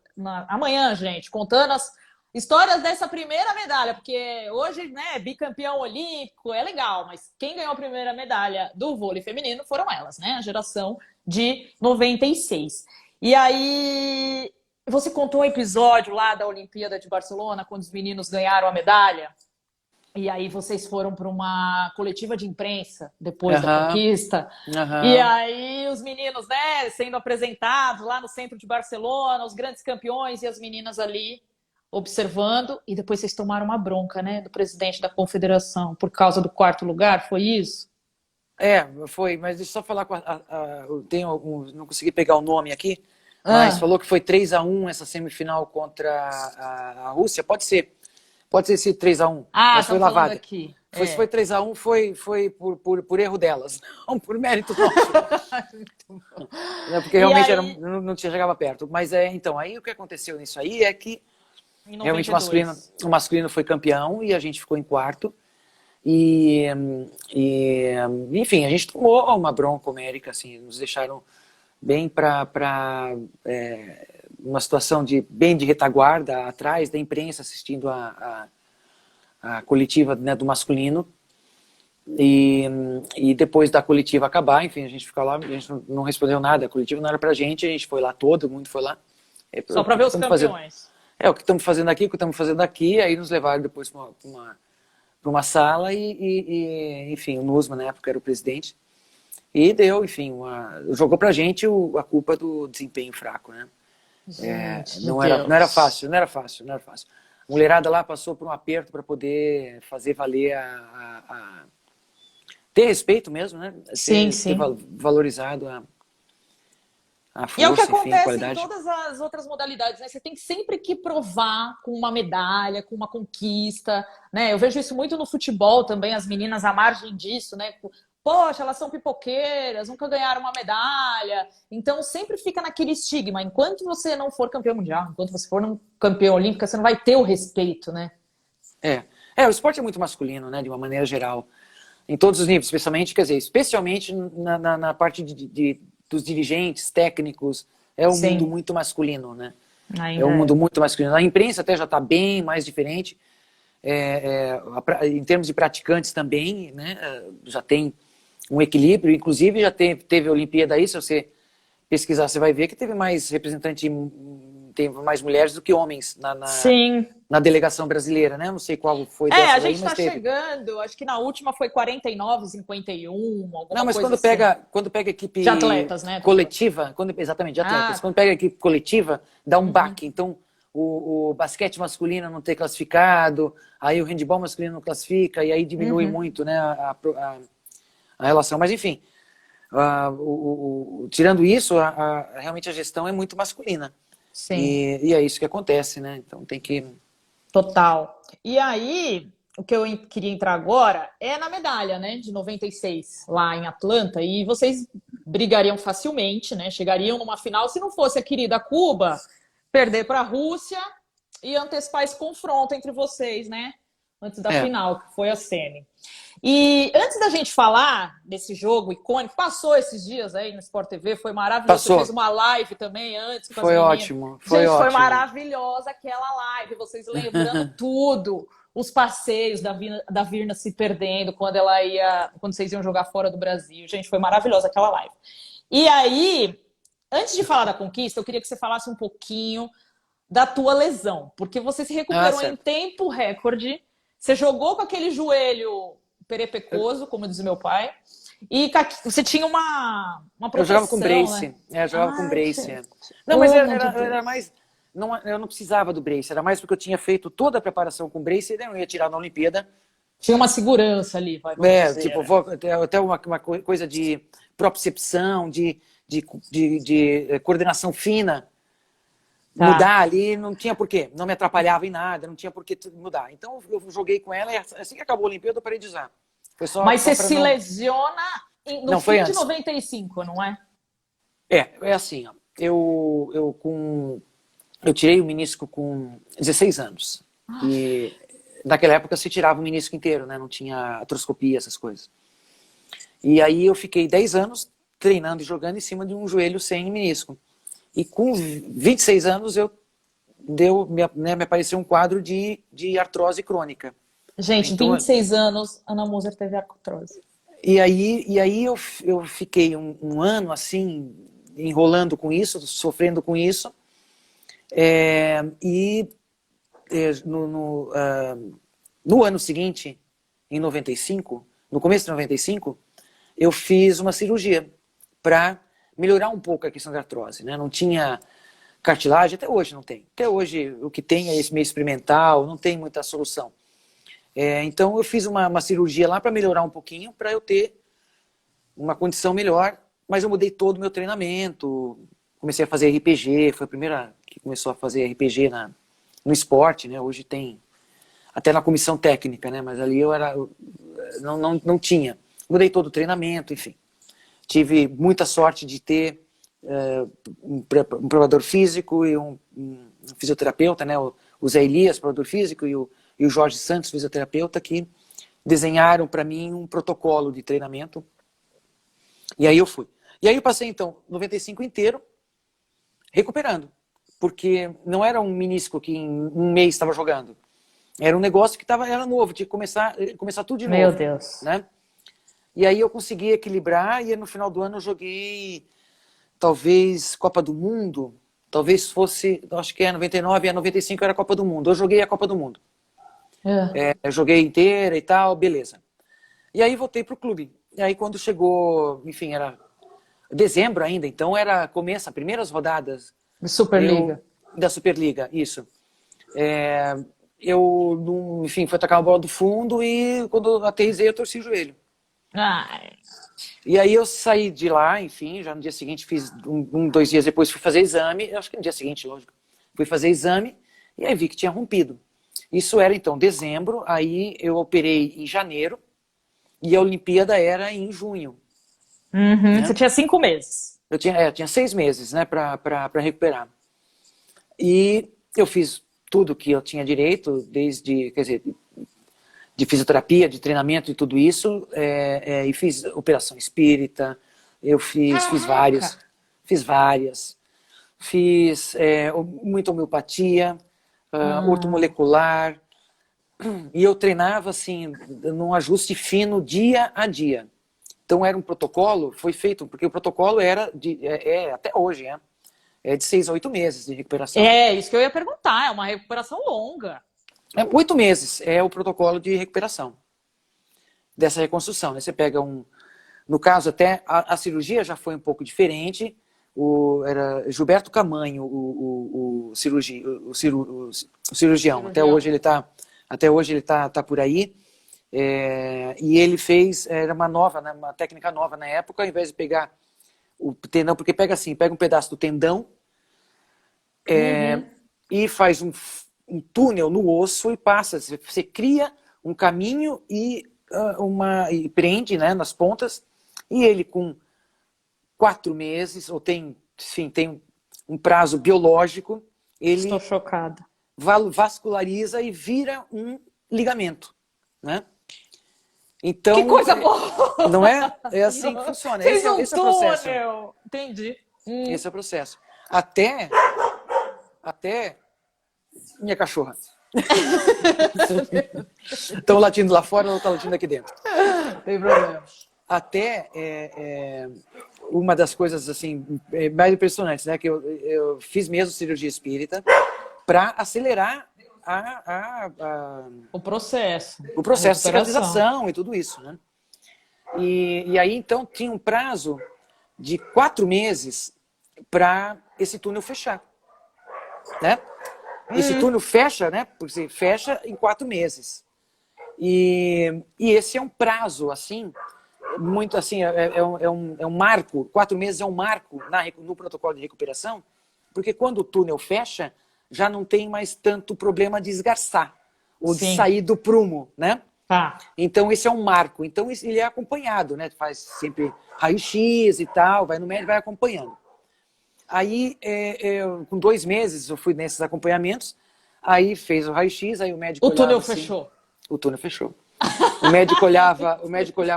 amanhã, gente, contando as histórias dessa primeira medalha, porque hoje, né, bicampeão olímpico, é legal, mas quem ganhou a primeira medalha do vôlei feminino foram elas, né, a geração de 96. E aí, você contou um episódio lá da Olimpíada de Barcelona, quando os meninos ganharam a medalha, e aí vocês foram para uma coletiva de imprensa depois da conquista, e aí os meninos, né, sendo apresentados lá no centro de Barcelona, os grandes campeões, e as meninas ali observando, e depois vocês tomaram uma bronca, né, do presidente da confederação, por causa do 4º lugar, foi isso? Foi, mas deixa eu só falar não consegui pegar o nome aqui, mas falou que foi 3-1 essa semifinal contra a Rússia, pode ser esse 3-1, mas foi lavada. Aqui. Se foi 3-1, foi por erro delas, não por mérito nosso. Porque realmente aí... não tinha chegava perto. Mas então, aí o que aconteceu nisso aí é que realmente o masculino foi campeão e a gente ficou em quarto. E enfim, a gente tomou uma bronca homérica, assim, nos deixaram bem para uma situação bem de retaguarda, atrás da imprensa, assistindo a coletiva, né, do masculino. E depois da coletiva acabar, enfim, a gente ficou lá, a gente não respondeu nada, a coletiva não era pra gente, a gente foi lá, todo mundo foi lá. Só para ver os campeões. O que estamos fazendo aqui, o que estamos fazendo aqui, aí nos levaram depois para uma sala enfim, o Nusma na época era o presidente, e deu, enfim, jogou pra gente a culpa do desempenho fraco, né? Gente, não era fácil. A mulherada lá passou por um aperto para poder fazer valer ter respeito mesmo, né? Ter valorizado a força, e é o que enfim, acontece a qualidade. em todas as outras modalidades, né? Você tem sempre que provar com uma medalha, com uma conquista, né? Eu vejo isso muito no futebol também, as meninas à margem disso, né? Poxa, elas são pipoqueiras, nunca ganharam uma medalha. Então sempre fica naquele estigma. Enquanto você não for campeão mundial, enquanto você for um campeão olímpico, você não vai ter o respeito, né? O esporte é muito masculino, né? De uma maneira geral. Em todos os níveis, especialmente na parte dos dirigentes, técnicos. É um mundo muito masculino, né? É um mundo muito masculino. A imprensa até já está bem mais diferente. Em termos de praticantes também, né? Já tem um equilíbrio. Inclusive, já teve Olimpíada aí, se você pesquisar, você vai ver que teve mais representante, teve mais mulheres do que homens Sim. na delegação brasileira, né? Não sei qual foi A dessas aí, gente mas está teve. chegando, acho que na última foi 49, 51, Não, alguma mas coisa assim. quando pega equipe De atletas, né? coletiva, exatamente, de atletas, Ah, quando pega equipe coletiva, dá um uhum, baque. Então, o basquete masculino não ter classificado, aí o handebol masculino não classifica, e aí diminui uhum, muito, né, a relação. Mas, enfim, tirando isso, realmente a gestão é muito masculina. sim. E é isso que acontece, né? Então tem que. Total. E aí, o que eu queria entrar agora é na medalha, né, de 96, lá em Atlanta, e vocês brigariam facilmente, né, chegariam numa final, se não fosse a querida Cuba, perder para a Rússia e antecipar esse confronto entre vocês, né, antes da É, final, que foi a semi. E antes da gente falar desse jogo icônico, passou esses dias aí no Sport TV, foi maravilhoso. Você fez passou. uma live também antes com as Foi meninas. ótimo, foi Gente, foi ótimo. maravilhosa aquela live, vocês lembrando tudo, os passeios da Virna se perdendo quando vocês iam jogar fora do Brasil. Gente, foi maravilhosa aquela live. E aí, antes de falar da conquista, eu queria que você falasse um pouquinho da tua lesão, porque você se Ah, recuperou em certo. tempo recorde, você jogou com aquele joelho perepecoso, como diz meu pai, e você tinha uma Eu jogava com proteção, né? brace. Eu jogava com Ai, brace. gente. Não, mas Pelo amor de era Deus. mais. Não, eu não precisava do brace, era mais porque eu tinha feito toda a preparação com brace e eu não ia tirar na Olimpíada. Tinha uma segurança ali, vamos dizer, Tipo, né? até uma coisa de propriocepção, de coordenação fina. Tá. Mudar ali não tinha porquê, não me atrapalhava em nada, não tinha porquê mudar. Então eu joguei com ela e assim que acabou a Olimpíada eu parei de usar. Foi Mas só você para se não. lesiona no Não, foi fim de antes. 95, não é? É assim, ó. Eu tirei o menisco com 16 anos. E naquela época se tirava o menisco inteiro, né? Não tinha artroscopia, essas coisas. E aí eu fiquei 10 anos treinando e jogando em cima de um joelho sem menisco. E com 26 anos me apareceu um quadro de artrose crônica. Gente, Então, 26 anos, Ana Moser teve artrose. e aí eu fiquei um ano assim, enrolando com isso, sofrendo com isso. E no ano seguinte, em 95, no começo de 95, eu fiz uma cirurgia para melhorar um pouco a questão da artrose, né? Não tinha cartilagem, até hoje não tem. Até hoje o que tem é esse meio experimental, não tem muita solução. Então eu fiz uma cirurgia lá para melhorar um pouquinho, para eu ter uma condição melhor, mas eu mudei todo o meu treinamento, comecei a fazer RPG, foi a primeira que começou a fazer RPG no esporte, né? Hoje tem até na comissão técnica, né? Mas ali não tinha. Mudei todo o treinamento, enfim. Tive muita sorte de ter um preparador físico e um fisioterapeuta, né? O Zé Elias, preparador físico, e o Jorge Santos, fisioterapeuta, que desenharam para mim um protocolo de treinamento. E aí eu fui. E aí eu passei, então, 95 inteiro recuperando. Porque não era um menisco que em um mês estava jogando. Era um negócio que era novo, tinha que começar tudo de Meu novo. Deus. Né? E aí eu consegui equilibrar e no final do ano eu joguei talvez Copa do Mundo, talvez fosse, acho que 99 e 95 era a Copa do Mundo. Eu joguei a Copa do Mundo. Eu joguei inteira e tal, beleza. E aí voltei pro clube. E aí quando chegou, enfim, era dezembro ainda, então começa as primeiras rodadas Superliga. da Superliga, isso. Enfim, fui atacar a bola do fundo e quando eu aterrissei eu torci o joelho. Ai. E aí eu saí de lá, enfim, já no dia seguinte fiz, 2 dias depois fui fazer exame, acho que no dia seguinte, lógico, fui fazer exame e aí vi que tinha rompido. Isso era então dezembro, aí eu operei em janeiro e a Olimpíada era em junho. Uhum. Você Né? tinha 5 meses. Eu tinha 6 meses, né, para recuperar. E eu fiz tudo que eu tinha direito, desde, quer dizer, de fisioterapia, de treinamento e tudo isso, e fiz operação espírita, eu fiz Caraca. várias, fiz muita homeopatia, ortomolecular, e eu treinava assim, num ajuste fino dia a dia. Então era um protocolo, foi feito, porque o protocolo era até hoje, é de 6 a 8 meses de recuperação. É, isso que eu ia perguntar, é uma recuperação longa. 8 meses é o protocolo de recuperação dessa reconstrução. Né? Você pega no caso até a cirurgia já foi um pouco diferente. Era Gilberto Camanho, o cirurgião. Até hoje ele tá por aí. E ele fez, era uma técnica nova na época, ao invés de pegar o tendão, porque pega um pedaço do tendão e faz um túnel no osso e passa. Você cria um caminho e prende, né, nas pontas, e ele com 4 meses, ou tem um prazo biológico, ele Estou chocada. vasculariza e vira um ligamento, né? Então, que coisa boa! Não é? É assim que funciona. Fez Esse é o processo. Entendi. Esse é o processo. Até minha cachorra. Estão latindo lá fora ou está latindo aqui dentro? Tem problema. Até uma das coisas assim mais impressionantes, né, que eu fiz mesmo cirurgia espírita para acelerar o processo de cicatrização e tudo isso, né? E aí então tinha um prazo de 4 meses para esse túnel fechar, né? Esse túnel fecha, né? Porque você fecha em 4 meses. E esse é um prazo assim muito assim, é um marco. 4 meses é um marco no protocolo de recuperação, porque quando o túnel fecha, já não tem mais tanto problema de esgarçar ou de sair do prumo, né? Tá. Então esse é um marco. Então ele é acompanhado, né? Faz sempre raio-x e tal, vai no médico, vai acompanhando. Aí, com 2 meses, eu fui nesses acompanhamentos, aí fez o raio-x, aí o médico olhava, túnel assim, fechou. O túnel fechou. O médico olhava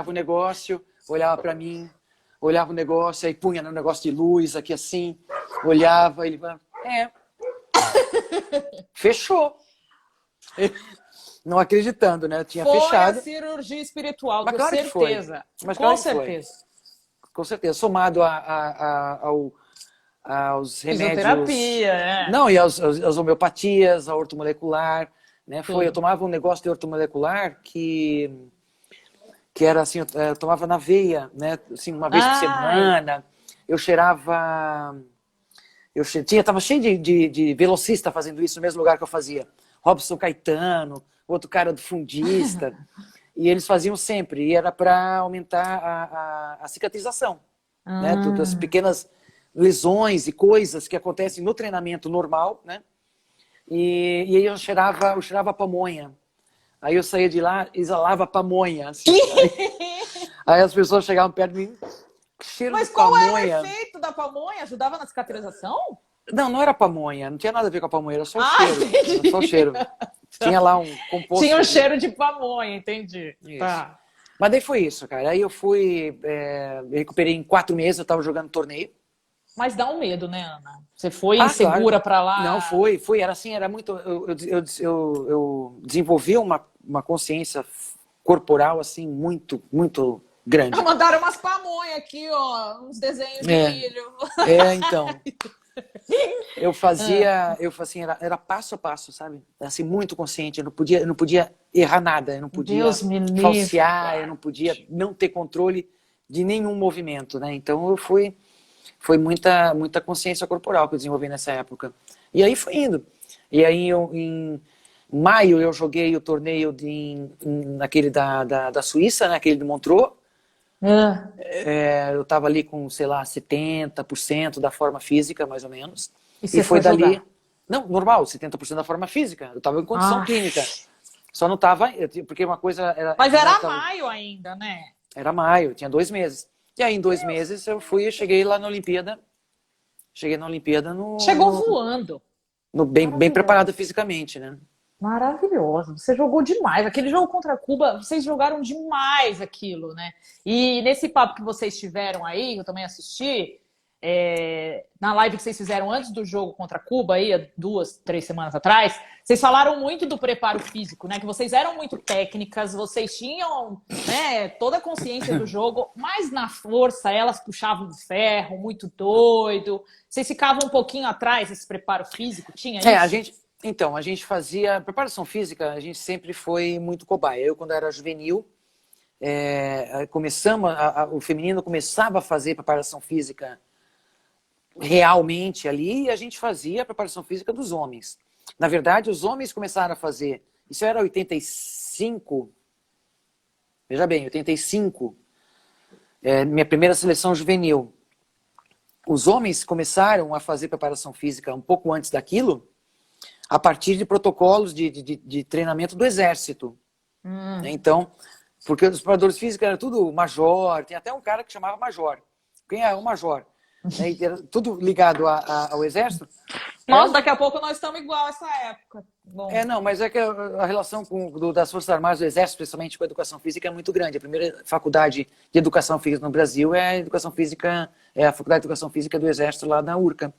o negócio, olhava para mim, olhava o negócio, aí punha no negócio de luz aqui assim, olhava, ele falava, fechou. Não acreditando, né? Tinha fechado. Foi a cirurgia espiritual, Mas com claro certeza. Mas com claro certeza. Com certeza. Somado aos remédios. Fisioterapia, Não, e as homeopatias, a ortomolecular, né? Eu tomava um negócio de ortomolecular que era assim, eu tomava na veia, né? Assim, uma vez por semana. Eu cheirava. Tava cheio de velocista fazendo isso no mesmo lugar que eu fazia. Robson Caetano, outro cara do fundista. E eles faziam sempre. E era para aumentar a cicatrização. Né? Das pequenas lesões e coisas que acontecem no treinamento normal, né? E aí eu cheirava pamonha. Aí eu saía de lá, exalava pamonha. Assim, aí as pessoas chegavam perto de mim, cheiro de pamonha. Mas qual era o efeito da pamonha? Ajudava na cicatrização? Não era pamonha, não tinha nada a ver com a pamonha, era só o cheiro. Era só o cheiro. Tinha lá um composto. Tinha um cheiro de pamonha, entendi. Isso. Tá. Mas daí foi isso, cara. Aí eu fui, recuperei em 4 meses, eu tava jogando torneio. Mas dá um medo, né, Ana? Você foi insegura claro. pra lá? Não, foi. Era assim, era muito... Eu desenvolvi uma consciência corporal, assim, muito, muito grande. Mandaram umas pamonhas aqui, ó. Uns desenhos de milho. Então... Eu fazia assim, era passo a passo, sabe? Assim, muito consciente. Eu não podia errar nada, eu não podia falsear, eu não podia não ter controle de nenhum movimento, né? Então foi muita consciência corporal que eu desenvolvi nessa época. E aí foi indo. E aí em maio eu joguei o torneio naquele da Suíça, né? Aquele de Montreux. Eu estava ali com, sei lá, 70% da forma física, mais ou menos. E foi dali. Jogar? Não, normal, 70% da forma física. Eu estava em condição clínica. Só não estava, porque uma coisa era... Mas era maio ainda, né? Era maio, tinha 2 meses. E aí em 2 meses eu cheguei lá na Olimpíada. Cheguei na Olimpíada Chegou voando. Bem preparado fisicamente, né? Maravilhoso, você jogou demais. Aquele jogo contra Cuba, vocês jogaram demais aquilo, né? E nesse papo que vocês tiveram aí, eu também assisti, na live que vocês fizeram antes do jogo contra Cuba, aí, há 2, 3 semanas atrás, vocês falaram muito do preparo físico, né? Que vocês eram muito técnicas, vocês tinham, né, toda a consciência do jogo, mas na força elas puxavam de ferro, muito doido. Vocês ficavam um pouquinho atrás desse preparo físico? Tinha isso? A gente fazia preparação física, a gente sempre foi muito cobaia. Eu, quando era juvenil, o feminino começava a fazer preparação física realmente ali, e a gente fazia a preparação física dos homens. Na verdade, os homens começaram a fazer, isso era 85, veja bem, 85, minha primeira seleção juvenil. Os homens começaram a fazer preparação física um pouco antes daquilo, a partir de protocolos de treinamento do exército. Então, porque os preparadores físicos eram tudo major, tem até um cara que chamava major. Quem é o major? Era tudo ligado ao exército. Nossa, daqui a pouco nós estamos igual a essa época. Bom. Não, mas é que a relação das Forças Armadas do Exército, especialmente com a educação física, é muito grande. A primeira faculdade de educação física no Brasil é a educação física, é a Faculdade de Educação Física do Exército lá na URCA.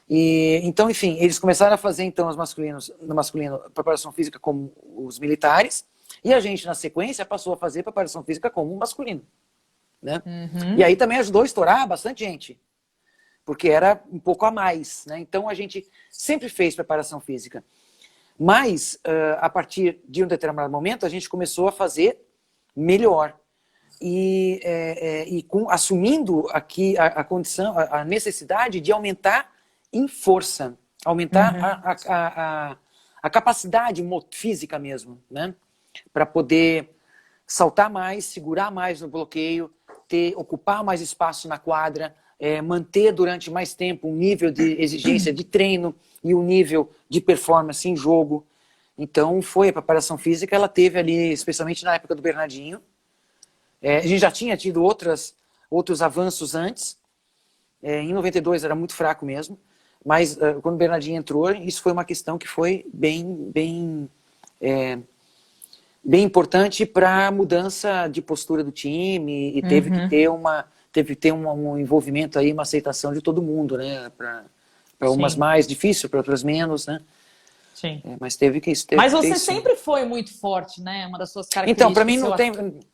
E, então, enfim, eles começaram a fazer então no masculino preparação física como os militares, e a gente, na sequência, passou a fazer preparação física como o masculino. Né? E aí também ajudou a estourar bastante gente, porque era um pouco a mais, né? Então a gente sempre fez preparação física, mas a partir de um determinado momento a gente começou a fazer melhor e assumindo aqui a condição, a necessidade de aumentar em força, aumentar a capacidade física mesmo, né? Para poder saltar mais, segurar mais no bloqueio, ocupar mais espaço na quadra, manter durante mais tempo um nível de exigência de treino e um nível de performance em jogo. Então, a preparação física, ela teve ali, especialmente na época do Bernardinho. A gente já tinha tido outros avanços antes. Em 92 era muito fraco mesmo. Mas quando o Bernardinho entrou, isso foi uma questão que foi bem importante para a mudança de postura do time e teve que ter um envolvimento aí, uma aceitação de todo mundo, né? Para umas mais difícil, para outras menos, né? Sim. Mas teve que isso. Mas você sempre foi muito forte, né? Uma das suas características. Então, para mim não tem.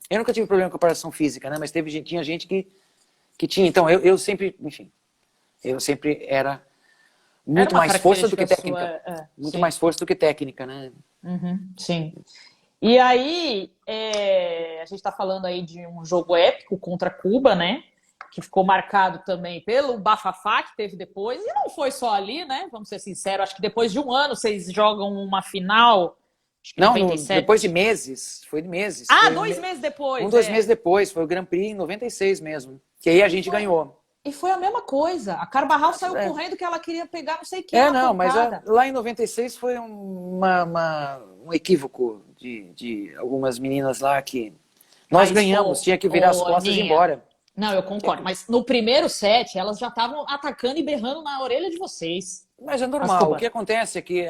Eu nunca tive problema com a preparação física, né? Mas tinha gente que tinha. Então, eu sempre, enfim, eu sempre era muito mais força do que técnica. Muito mais força do que técnica, né? Sim. E aí, a gente está falando aí de um jogo épico contra Cuba, né? Que ficou marcado também pelo bafafá que teve depois. E não foi só ali, né? Vamos ser sinceros. Acho que depois de um ano vocês jogam uma final. Não, depois de meses. Foi de meses. Ah, 2 meses depois. 2 meses depois. Foi o Grand Prix em 96 mesmo. Que aí a gente ganhou. E foi a mesma coisa. A Carvajal saiu correndo que ela queria pegar não sei o que. Mas lá em 96 foi um equívoco de algumas meninas lá que nós ganhamos, tinha que virar as costas e ir embora. Não, eu concordo. Mas no primeiro set, elas já estavam atacando e berrando na orelha de vocês. Mas é normal. O que acontece é que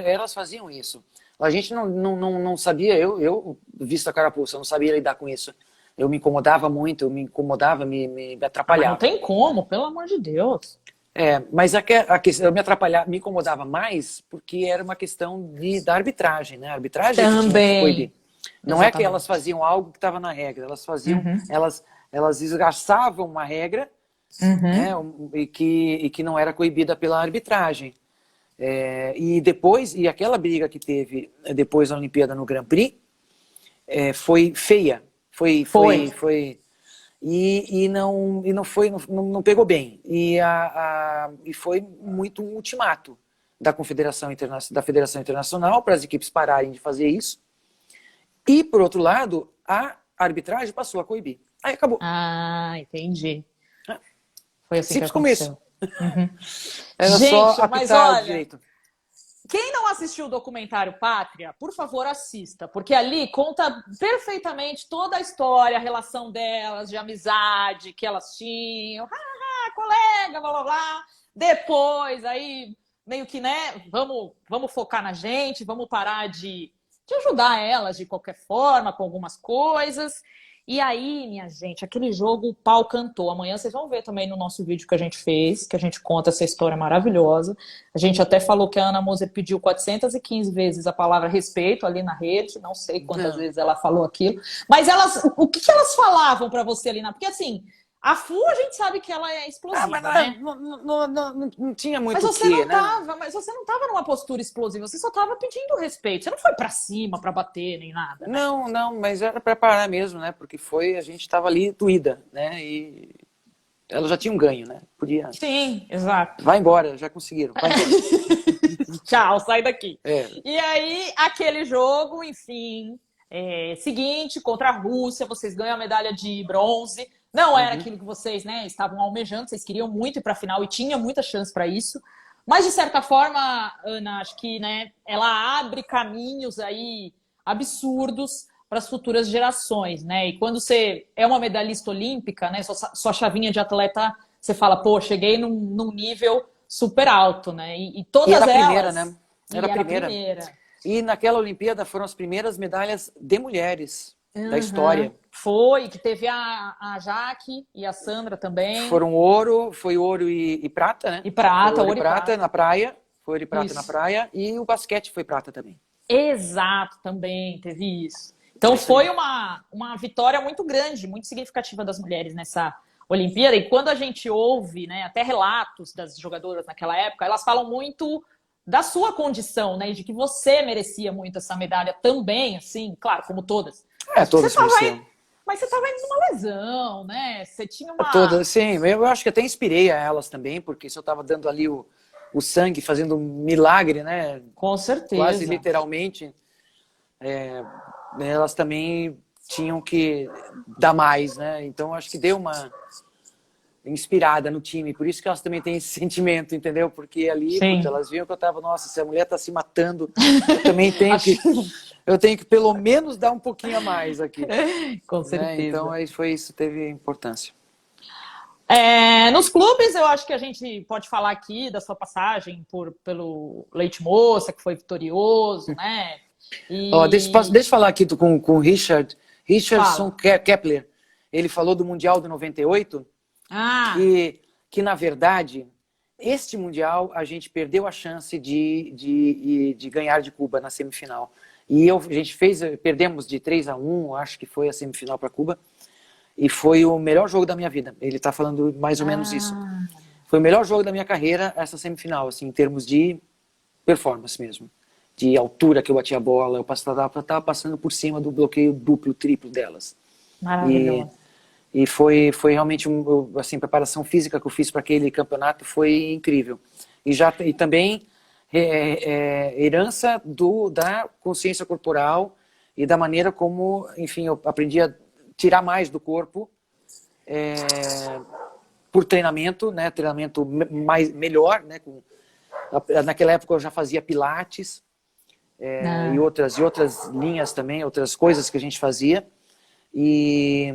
elas faziam isso. A gente não sabia, eu visto a carapuça, eu não sabia lidar com isso. Eu me incomodava muito, me atrapalhava. Não tem como, pelo amor de Deus. Mas eu me incomodava mais porque era uma questão da arbitragem, né? A arbitragem também. Que não é que elas faziam algo que estava na regra, elas faziam, elas esgarçavam uma regra, né? e que não era coibida pela arbitragem. E aquela briga que teve depois da Olimpíada no Grand Prix foi feia. E não pegou bem. E foi muito um ultimato da Federação Internacional para as equipes pararem de fazer isso. E, por outro lado, a arbitragem passou a coibir. Aí acabou. Ah, entendi. Foi assim simples que aconteceu. Era gente, só apitar direito. Quem não assistiu o documentário Pátria, por favor, assista, porque ali conta perfeitamente toda a história, a relação delas, de amizade que elas tinham, colega, blá blá blá. Depois, aí, meio que, né, vamos focar na gente, vamos parar de ajudar elas de qualquer forma, com algumas coisas. E aí, minha gente, aquele jogo, o pau cantou. Amanhã vocês vão ver também no nosso vídeo que a gente fez, que a gente conta essa história maravilhosa. A gente até falou que a Ana Moser pediu 415 vezes a palavra respeito ali na rede. Não sei quantas vezes ela falou aquilo. Mas o que elas falavam para você ali Porque assim, a Fu, a gente sabe que ela é explosiva, mas né? não tinha muito Mas o você quê, não né? tava, mas você não tava numa postura explosiva, você só tava pedindo respeito. Você não foi pra cima, pra bater, nem nada, né? Não, mas era para parar mesmo, né? Porque a gente estava ali doída, né? E ela já tinha um ganho, né? Podia. Sim, exato. Vai embora, já conseguiram. Vai embora. Tchau, sai daqui. É. E aí, aquele jogo, enfim, seguinte, contra a Rússia, vocês ganham a medalha de bronze. Não era aquilo que vocês, né, estavam almejando, vocês queriam muito ir para a final e tinha muita chance para isso. Mas, de certa forma, Ana, acho que, né, ela abre caminhos aí absurdos para as futuras gerações, né? E quando você é uma medalhista olímpica, né, sua chavinha de atleta, você fala, pô, cheguei num nível super alto, né? E todas era a elas... primeira, né? Era a primeira. primeira. E naquela Olimpíada foram as primeiras medalhas de mulheres da história. Foi, que teve a Jaque e a Sandra também. Foram ouro, foi ouro e prata, né? E prata, ouro e prata na praia. Foi ouro e prata Isso. na praia. E o basquete foi prata também. Exato, também teve isso. Então foi uma vitória muito grande, muito significativa das mulheres nessa Olimpíada. E quando a gente ouve, né, até relatos das jogadoras naquela época, elas falam muito da sua condição, né, de que você merecia muito essa medalha também, assim, claro, como todas. Todas mereciam. Mas você estava indo numa lesão, né? Você tinha uma... Todas, sim. Eu acho que até inspirei a elas também, porque se eu estava dando ali o sangue, fazendo um milagre, né? Com certeza. Quase literalmente. Elas também tinham que dar mais, né? Então acho que deu uma inspirada no time, por isso que elas também têm esse sentimento, entendeu? Porque ali, puta, elas viam que eu tava, nossa, se a mulher tá se matando, eu também tenho que pelo menos dar um pouquinho a mais aqui. Com certeza. Né? Então foi isso, teve importância. Nos clubes, eu acho que a gente pode falar aqui da sua passagem pelo Leite Moça, que foi vitorioso, né? Deixa eu falar aqui com o Richardson Kepler. Ele falou do Mundial de 98, que na verdade, este Mundial a gente perdeu a chance de ganhar de Cuba na semifinal. E a gente perdemos de 3-1, acho que foi a semifinal para Cuba. E foi o melhor jogo da minha vida. Ele está falando mais ou menos isso. Foi o melhor jogo da minha carreira, essa semifinal, assim, em termos de performance mesmo. De altura que eu bati a bola, eu estava passando por cima do bloqueio duplo, triplo delas. Maravilhoso. E foi realmente, assim, a preparação física que eu fiz para aquele campeonato foi incrível. E também herança da consciência corporal e da maneira como, enfim, eu aprendi a tirar mais do corpo por treinamento, né? Treinamento melhor, né? Naquela época eu já fazia pilates e outras linhas também, outras coisas que a gente fazia. E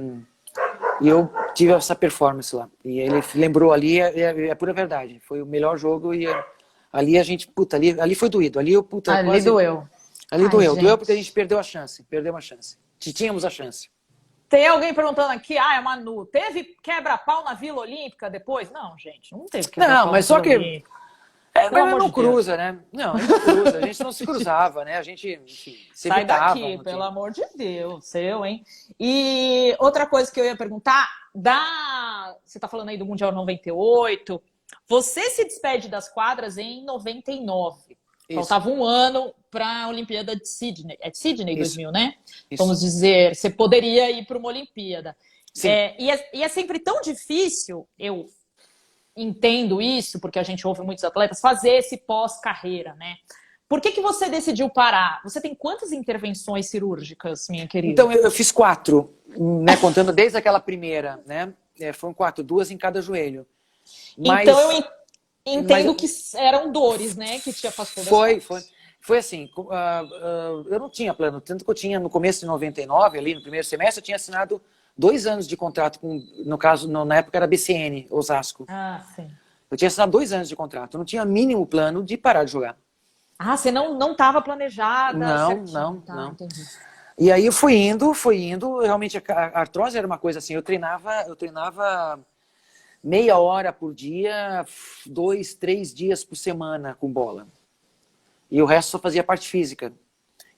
eu tive essa performance lá. E ele lembrou ali, é pura verdade. Foi o melhor jogo e ali a gente, ali foi doído. Ali doeu. Ali doeu porque a gente perdeu uma chance. Tínhamos a chance. Tem alguém perguntando aqui, Manu, teve quebra-pau na Vila Olímpica depois? Não, gente, não teve quebra-pau. Não, mas só que... Mas não cruza, Deus. né? Não, não cruza. A gente não se cruzava, né? A gente, enfim, se Sai evitava. daqui, pelo amor de Deus, seu, hein? E outra coisa que eu ia perguntar, você tá falando aí do Mundial 98, você se despede das quadras em 99. Isso. Faltava um ano para a Olimpíada de Sydney. É de Sydney 2000, né? Isso. Vamos dizer, você poderia ir para uma Olimpíada. Sim. E é sempre tão difícil, eu entendo isso, porque a gente ouve muitos atletas, fazer esse pós-carreira, né? Por que você decidiu parar? Você tem quantas intervenções cirúrgicas, minha querida? Então, eu fiz 4, né? Contando desde aquela primeira, né? Foram 4, 2 em cada joelho. Mas, então, eu entendo que eram dores, né? Que te afastou das quadras. Foi assim, eu não tinha plano, tanto que eu tinha no começo de 99, ali no primeiro semestre, eu tinha assinado 2 anos de contrato no caso, na época era BCN, Osasco. Sim. Eu tinha assinado 2 anos de contrato, eu não tinha mínimo plano de parar de jogar. Você não estava planejada? Não. Entendi. E aí eu fui indo, realmente a artrose era uma coisa assim, eu treinava meia hora por dia, 2, 3 dias por semana com bola. E o resto só fazia parte física.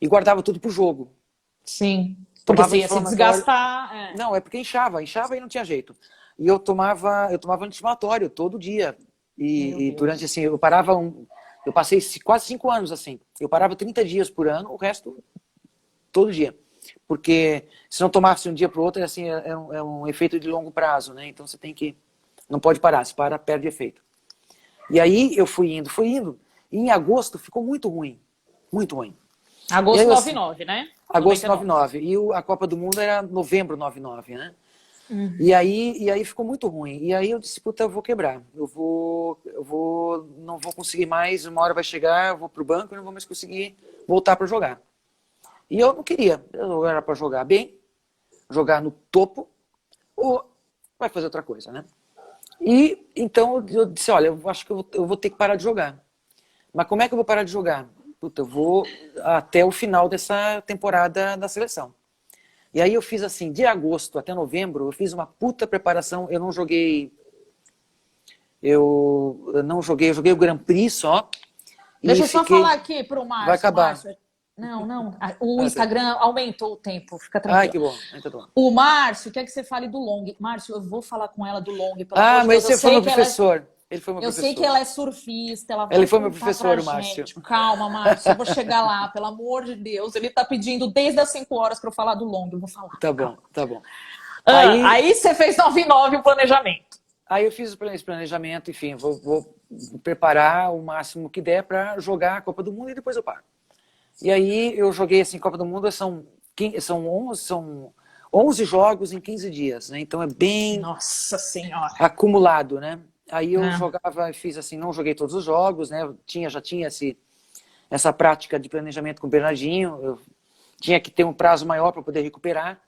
E guardava tudo pro jogo. Sim. Porque Tomava você ia se anti-inflamatório. desgastar. Não, é porque inchava e não tinha jeito. E eu tomava anti-inflamatório todo dia. Meu E durante Deus. assim, eu passei quase 5 anos assim. Eu parava 30 dias por ano, o resto todo dia. Porque se não tomasse um dia para o outro, assim, é um efeito de longo prazo, né? Então você tem que, não pode parar, se para, perde efeito. E aí eu fui indo, e em agosto ficou muito ruim, muito ruim. E aí, Agosto assim, 99, né? agosto 99. 99. A Copa do Mundo era novembro 99, né? Uhum. E aí ficou muito ruim. E aí eu disse, puta, eu vou quebrar. Não vou conseguir mais, uma hora vai chegar, eu vou pro banco e não vou mais conseguir voltar para jogar. E eu não queria. Eu era para jogar bem, jogar no topo, ou vai fazer outra coisa, né? E então eu disse, olha, eu acho que eu vou ter que parar de jogar. Mas como é que eu vou parar de jogar? Puta, eu vou até o final dessa temporada da seleção. E aí eu fiz assim, de agosto até novembro, eu fiz uma puta preparação. Eu não joguei. Eu não joguei, eu joguei o Grand Prix só. E Deixa eu só falar fiquei. aqui pro Vai Márcio. acabar. Márcio, não, não. O Ah, tá. Instagram aumentou o tempo, fica Ai, tranquilo. que bom. Então, tá bom. O Márcio quer que você fale do Long. Márcio, eu vou falar com ela do Long, pelo amor Ah, de mas Deus. você foi meu professor. Ele foi meu Eu sei que professor. ela é surfista, ela Ele vai foi meu contar pra professor, o Márcio. gente. Calma, Márcio, eu vou chegar lá, pelo amor de Deus. Ele tá pedindo desde as 5 horas para eu falar do Long. Eu vou falar, Tá calma. bom, tá bom. Ah, Aí, aí você fez 99 o planejamento. aí eu fiz esse planejamento, enfim, vou preparar o máximo que der para jogar a Copa do Mundo e depois eu paro. E aí eu joguei assim, Copa do Mundo são 11 jogos em 15 dias, né? Então é bem Nossa Senhora. acumulado, né? Aí eu Não. jogava, fiz assim, não joguei todos os jogos, né? Já tinha essa prática de planejamento com o Bernardinho, eu tinha que ter um prazo maior para poder recuperar,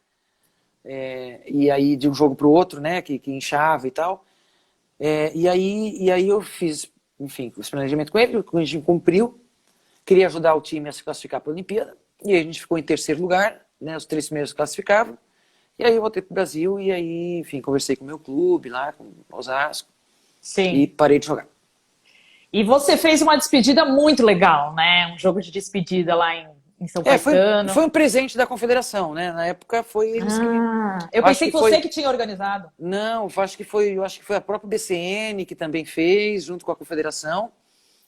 e aí de um jogo para o outro, né? Que inchava e tal. E aí eu fiz, enfim, esse planejamento com ele, a gente cumpriu, queria ajudar o time a se classificar para a Olimpíada, e aí a gente ficou em terceiro lugar, né? Os 3 primeiros classificavam. E aí eu voltei pro Brasil e aí, enfim, conversei com o meu clube lá, com o Osasco, e Sim. parei de jogar. E você fez uma despedida muito legal, né? Um jogo de despedida lá em São Caetano. Foi um presente da Confederação, né? Na época foi eles que... Ah, eu Acho pensei que que você foi... que tinha organizado. Não, eu acho que foi a própria BCN que também fez, junto com a Confederação.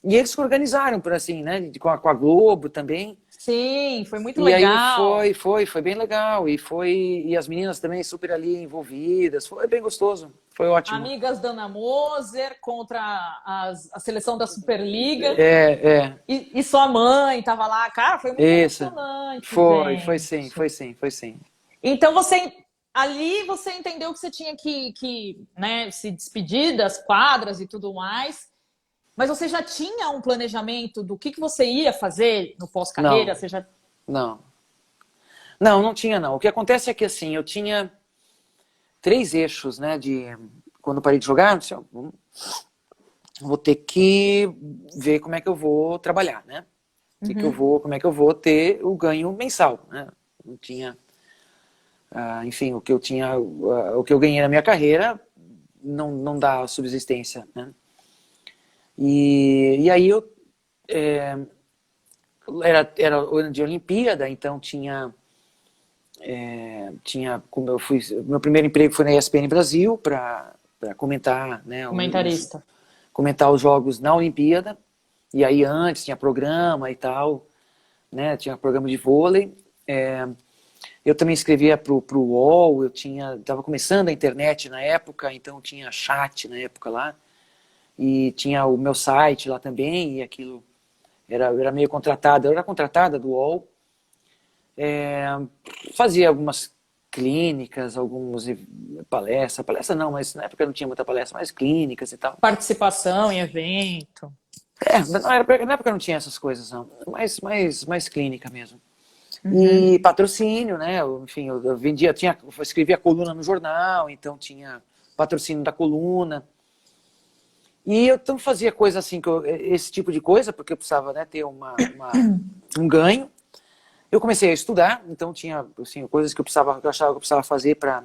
E eles que organizaram, por assim, né? Com a Globo também. Sim, foi muito E aí legal. foi bem legal. E as meninas também super ali envolvidas. Foi bem gostoso. Foi ótimo. Amigas da Ana Moser contra a seleção da Superliga. É. E sua mãe estava lá. Cara, foi muito Isso. emocionante, Foi sim, gente. foi sim, foi sim. Então ali você entendeu que você tinha que né, se despedir das quadras e tudo mais. Mas você já tinha um planejamento do que você ia fazer no pós-carreira? Não, Você já... não. Não tinha não. O que acontece é que assim, eu tinha 3 eixos, né, quando eu parei de jogar, eu disse, ó, vou ter que ver como é que eu vou trabalhar, né? Como é que eu vou ter o ganho mensal, né? Não tinha, enfim, o que eu ganhei na minha carreira não dá subsistência, né? E aí era o ano de Olimpíada, então como eu fui, meu primeiro emprego foi na ESPN Brasil para comentar, né, Comentarista. comentar os jogos na Olimpíada. E aí antes tinha programa e tal, né, tinha programa de vôlei. Eu também escrevia pro UOL, estava começando a internet na época, então tinha chat na época lá, e tinha o meu site lá também, e aquilo era meio contratada, eu era contratada do UOL. Fazia algumas clínicas, algumas palestra não, mas na época não tinha muita palestra, mas clínicas e tal. Participação em evento. Na época não tinha essas coisas, não, mais clínica mesmo. E patrocínio, né? Enfim, eu vendia, eu escrevia coluna no jornal, então tinha patrocínio da coluna. E eu então fazia coisa assim, esse tipo de coisa, porque eu precisava, né, ter um ganho. eu comecei a estudar, então tinha assim, coisas que eu achava que eu precisava fazer para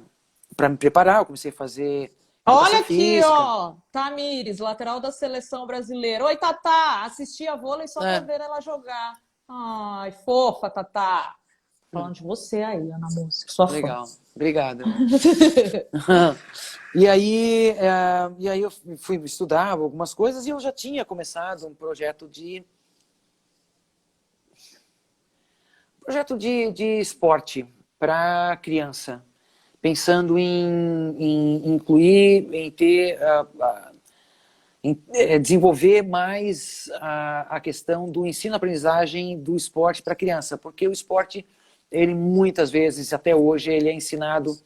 me preparar. Eu comecei a fazer Olha educação aqui, física. ó, Tamires, lateral da seleção brasileira. Oi, Tatá, assisti a vôlei só para É, ver ela jogar. Ai, fofa, Tatá. Falando de você aí, Ana Música, sua fã. legal, obrigado. E aí eu fui estudar algumas coisas e eu já tinha começado um projeto de esporte para criança, pensando em incluir, em ter, desenvolver mais a questão do ensino-aprendizagem do esporte para criança, porque o esporte, ele muitas vezes, até hoje, ele é ensinado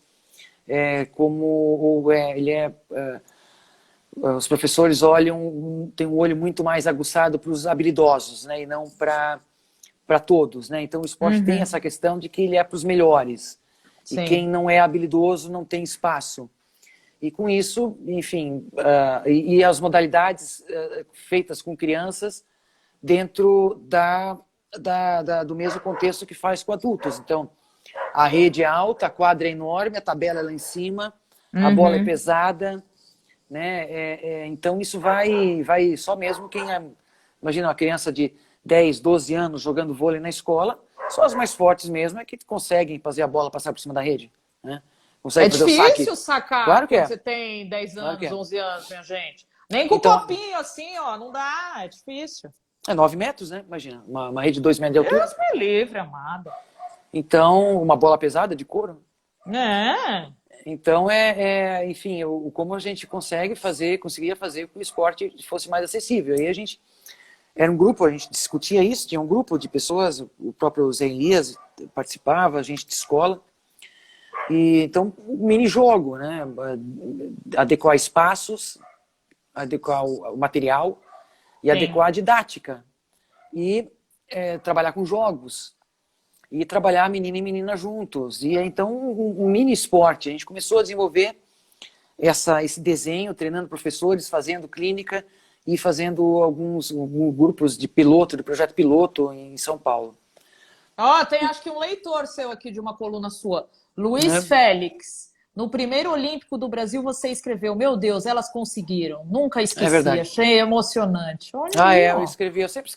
os professores têm um olho muito mais aguçado para os habilidosos, né, e não para todos, né? Então o esporte tem essa questão de que ele é para os melhores. E Sim. quem não é habilidoso não tem espaço. E com isso, enfim, e as modalidades feitas com crianças dentro do mesmo contexto que faz com adultos. Então, a rede é alta, a quadra é enorme, a tabela é lá em cima, a bola é pesada, né? Então isso vai só mesmo quem imagina uma criança de 10, 12 anos jogando vôlei na escola, só as mais fortes mesmo é que conseguem fazer a bola passar por cima da rede, né? É Conseguem fazer o saque. difícil sacar Claro que quando é, você tem 10 claro que anos, é. 11 anos, minha gente. Nem com o Então, copinho assim, ó, não dá, é difícil. 9 metros, né? Imagina, uma rede de 2 metros de altura. Deus me livre, amada. Então, uma bola pesada de couro. É. Então, enfim, como a gente conseguia fazer com que o esporte fosse mais acessível. Aí a gente era um grupo, a gente discutia isso, tinha um grupo de pessoas, o próprio Zé Elias participava, a gente de escola. E então, mini jogo, né? Adequar espaços, adequar o material e Sim. adequar a didática. E trabalhar com jogos. E trabalhar menino e menina juntos. E então, um mini esporte. A gente começou a desenvolver esse desenho, treinando professores, fazendo clínica e fazendo alguns grupos de piloto, de projeto piloto em São Paulo. Ó, tem acho que um leitor seu aqui de uma coluna sua. Luiz Né? Félix. No primeiro Olímpico do Brasil, você escreveu: Meu Deus, elas conseguiram. Nunca É esqueci, verdade. achei emocionante. Olha aí, ó. Eu sempre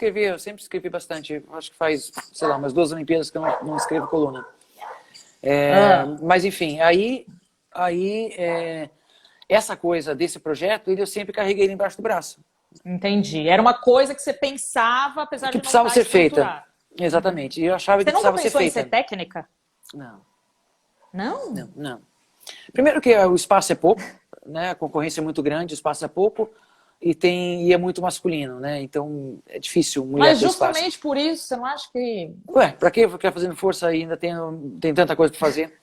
escrevi bastante. Acho que faz, sei lá, umas 2 Olimpíadas que eu não escrevo coluna. Ah, Mas enfim, aí essa coisa desse projeto, eu sempre carreguei ele embaixo do braço. entendi. Era uma coisa que você pensava, apesar Que de não precisava estar ser feita. estruturada. Exatamente. E eu achava Você que nunca precisava ser pensou em ser feita. técnica? Não, Não? não. Primeiro que o espaço é pouco, né? A concorrência é muito grande, o espaço é pouco e é muito masculino, né? Então é difícil mulher Mas ter espaço. justamente por isso, você não acha que. Ué, pra que ficar fazendo força aí? Ainda tem tanta coisa para fazer.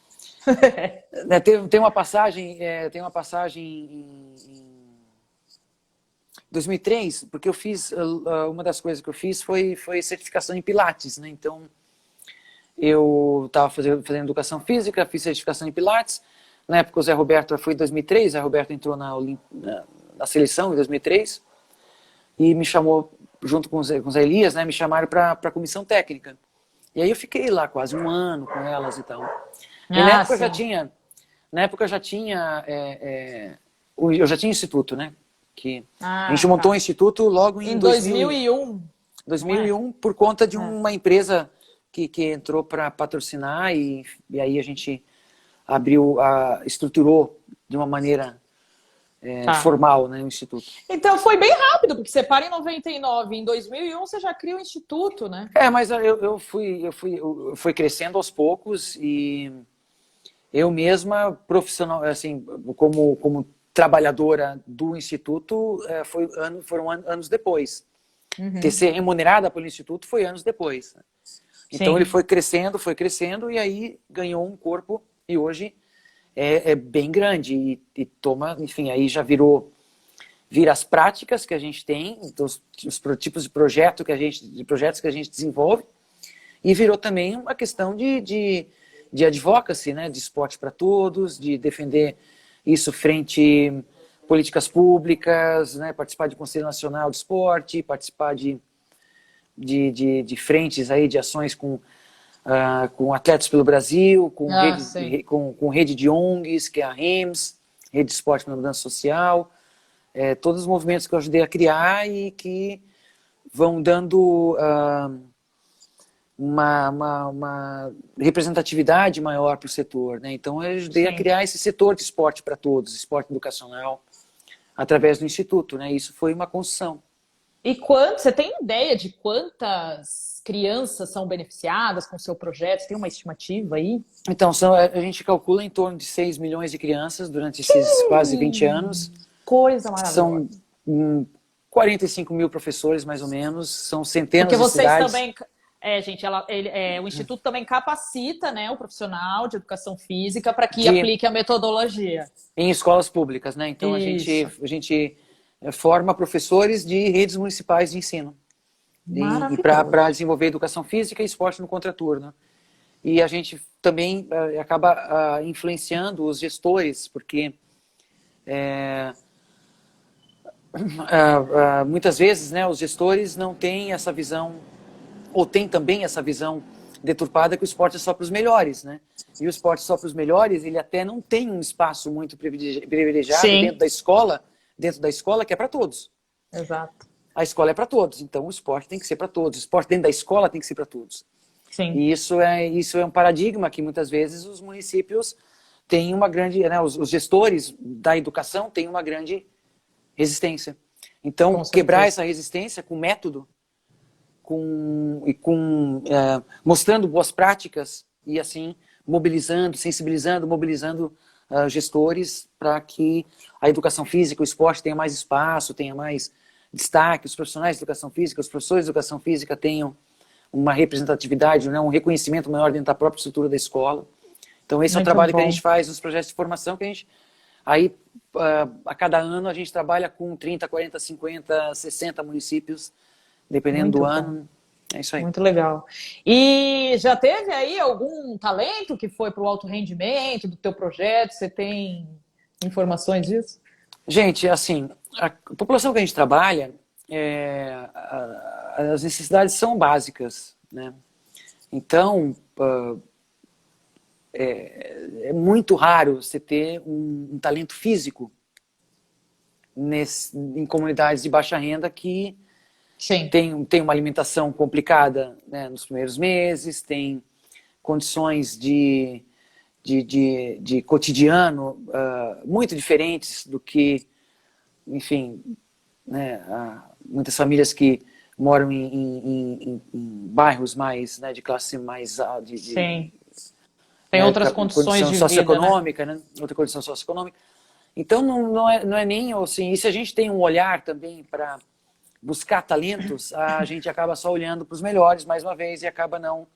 Né, tem uma passagem, em 2003, porque eu fiz, uma das coisas que eu fiz foi certificação em Pilates, né? Então, eu estava fazendo educação física, fiz certificação em Pilates. Na época, o Zé Roberto foi em 2003, o Zé Roberto entrou na seleção em 2003 e me chamou, junto com o Zé Elias, né? Me chamaram para a comissão técnica. E aí eu fiquei lá quase um ano com elas e tal. E Ah, sim. na época eu já tinha instituto, né? Que a gente Ah, montou um tá. instituto logo em Em 2001, não é? 2001 por conta de É. uma empresa que entrou para patrocinar e aí a gente estruturou de uma maneira Tá. formal, né, o instituto. Então foi bem rápido, porque você para em 99, em 2001 você já cria o instituto, né? Mas eu fui crescendo aos poucos e eu mesma, profissional, assim, como trabalhadora do instituto, foram anos depois. Ter ser remunerada pelo instituto foi anos depois. Então ele Sim. foi crescendo e aí ganhou um corpo e hoje é bem grande e toma, enfim, aí já vira as práticas que a gente tem, então, os tipos de projetos que a gente desenvolve e virou também uma questão de advocacy, né, de esporte para todos, de defender isso frente políticas públicas, né, participar de Conselho Nacional de Esporte, participar de frentes aí, de ações com com Atletas pelo Brasil, Sim. com rede de ONGs, que é a REMS, Rede de Esporte pela Mudança Social, todos os movimentos que eu ajudei a criar e que vão dando uma representatividade maior para o setor, né? Então eu ajudei a criar esse setor de esporte para todos, esporte educacional, através do Instituto, né? Isso foi uma construção. E você tem ideia de quantas crianças são beneficiadas com o seu projeto? Você tem uma estimativa aí? Então, a gente calcula em torno de 6 milhões de crianças durante esses quase 20 anos. Coisa maravilhosa. São 45 mil professores, mais ou menos. São centenas Porque de vocês cidades. também... gente, o Instituto também capacita, né, o profissional de educação física para que aplique a metodologia. Em escolas públicas, né? Então a gente forma professores de redes municipais de ensino. Para desenvolver educação física e esporte no contraturno. E a gente também acaba influenciando os gestores, porque muitas vezes, né, os gestores não têm essa visão, ou têm também essa visão deturpada que o esporte é só para os melhores, né? E o esporte só para os melhores, ele até não tem um espaço muito privilegiado dentro da escola, que é para todos. Exato. A escola é para todos, então o esporte tem que ser para todos. O esporte dentro da escola tem que ser para todos. Sim. E isso é um paradigma que muitas vezes os municípios têm uma grande, né, os gestores da educação têm uma grande resistência. Então, quebrar essa resistência com método, mostrando boas práticas e assim mobilizando, sensibilizando, mobilizando gestores para que a educação física, o esporte tenha mais espaço, tenha mais destaque, os profissionais de educação física, os professores de educação física tenham uma representatividade, né, um reconhecimento maior dentro da própria estrutura da escola. Então esse é o trabalho que a gente faz nos projetos de formação, que a gente, aí a cada ano a gente trabalha com 30, 40, 50, 60 municípios, dependendo do ano. É isso aí. Muito legal. E já teve aí algum talento que foi para o alto rendimento do teu projeto? Você tem informações disso? Gente, assim, a população que a gente trabalha, as necessidades são básicas, né? Então, é muito raro você ter um talento físico em comunidades de baixa renda que tem uma alimentação complicada, né, nos primeiros meses, tem condições de cotidiano muito diferentes do que, enfim, né, muitas famílias que moram em bairros mais, né, de classe mais Sim. Tem outras condições de socioeconômica, vida, né? Outra condição socioeconômica. Então não é nem assim. E se a gente tem um olhar também para buscar talentos, a gente acaba só olhando para os melhores mais uma vez e acaba não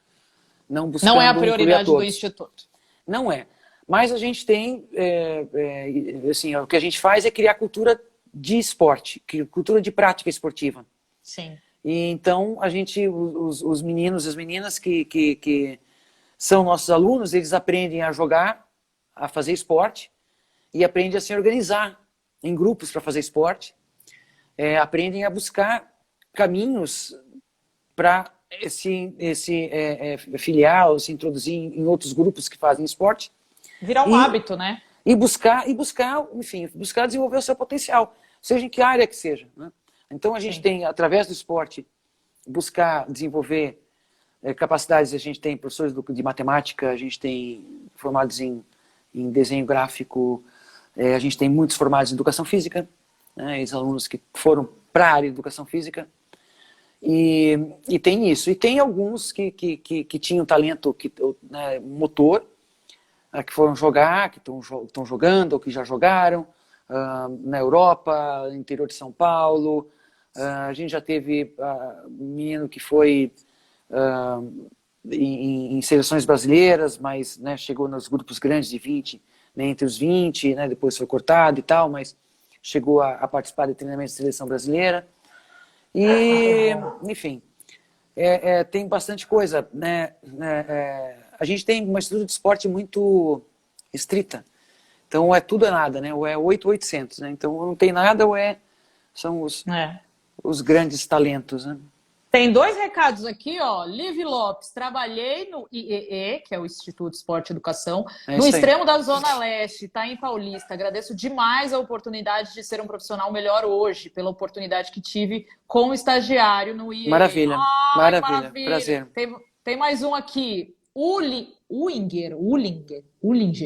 buscando. Não é a prioridade do Instituto. Não é. Mas a gente tem, assim, o que a gente faz é criar cultura de esporte, cultura de prática esportiva. Sim. E então a gente, os meninos e as meninas que são nossos alunos, eles aprendem a jogar, a fazer esporte e aprendem a se organizar em grupos para fazer esporte. Aprendem a buscar caminhos para se filiar ou se introduzir em outros grupos que fazem esporte. Virar um hábito, né? E buscar, enfim, buscar desenvolver o seu potencial, seja em que área que seja, né? Então a gente tem, através do esporte, buscar desenvolver capacidades. A gente tem professores de matemática, a gente tem formados em desenho gráfico, a gente tem muitos formados em educação física, né, ex-alunos que foram para a área de educação física, e tem isso. E tem alguns que tinham talento, né, motor, que foram jogar, que estão jogando ou que já jogaram na Europa, no interior de São Paulo. A gente já teve um menino que foi em seleções brasileiras, mas, né, chegou nos grupos grandes de 20, né, entre os 20, né, depois foi cortado e tal, mas chegou a participar de treinamento de seleção brasileira. E, enfim, tem bastante coisa, né? A gente tem uma estrutura de esporte muito estrita. Então, é tudo ou nada, né? Ou é 8 ou 800, né? Então, não tem nada ou são os grandes talentos, né? Tem dois recados aqui, ó. Liv Lopes, trabalhei no IEE, que é o Instituto Esporte e Educação, É no isso aí. extremo da Zona Leste, tá em Paulista. Agradeço demais a oportunidade de ser um profissional melhor hoje, pela oportunidade que tive como estagiário no IEE. Maravilha, Ai, que maravilha, maravilha! prazer. Tem mais um aqui. Ullinger,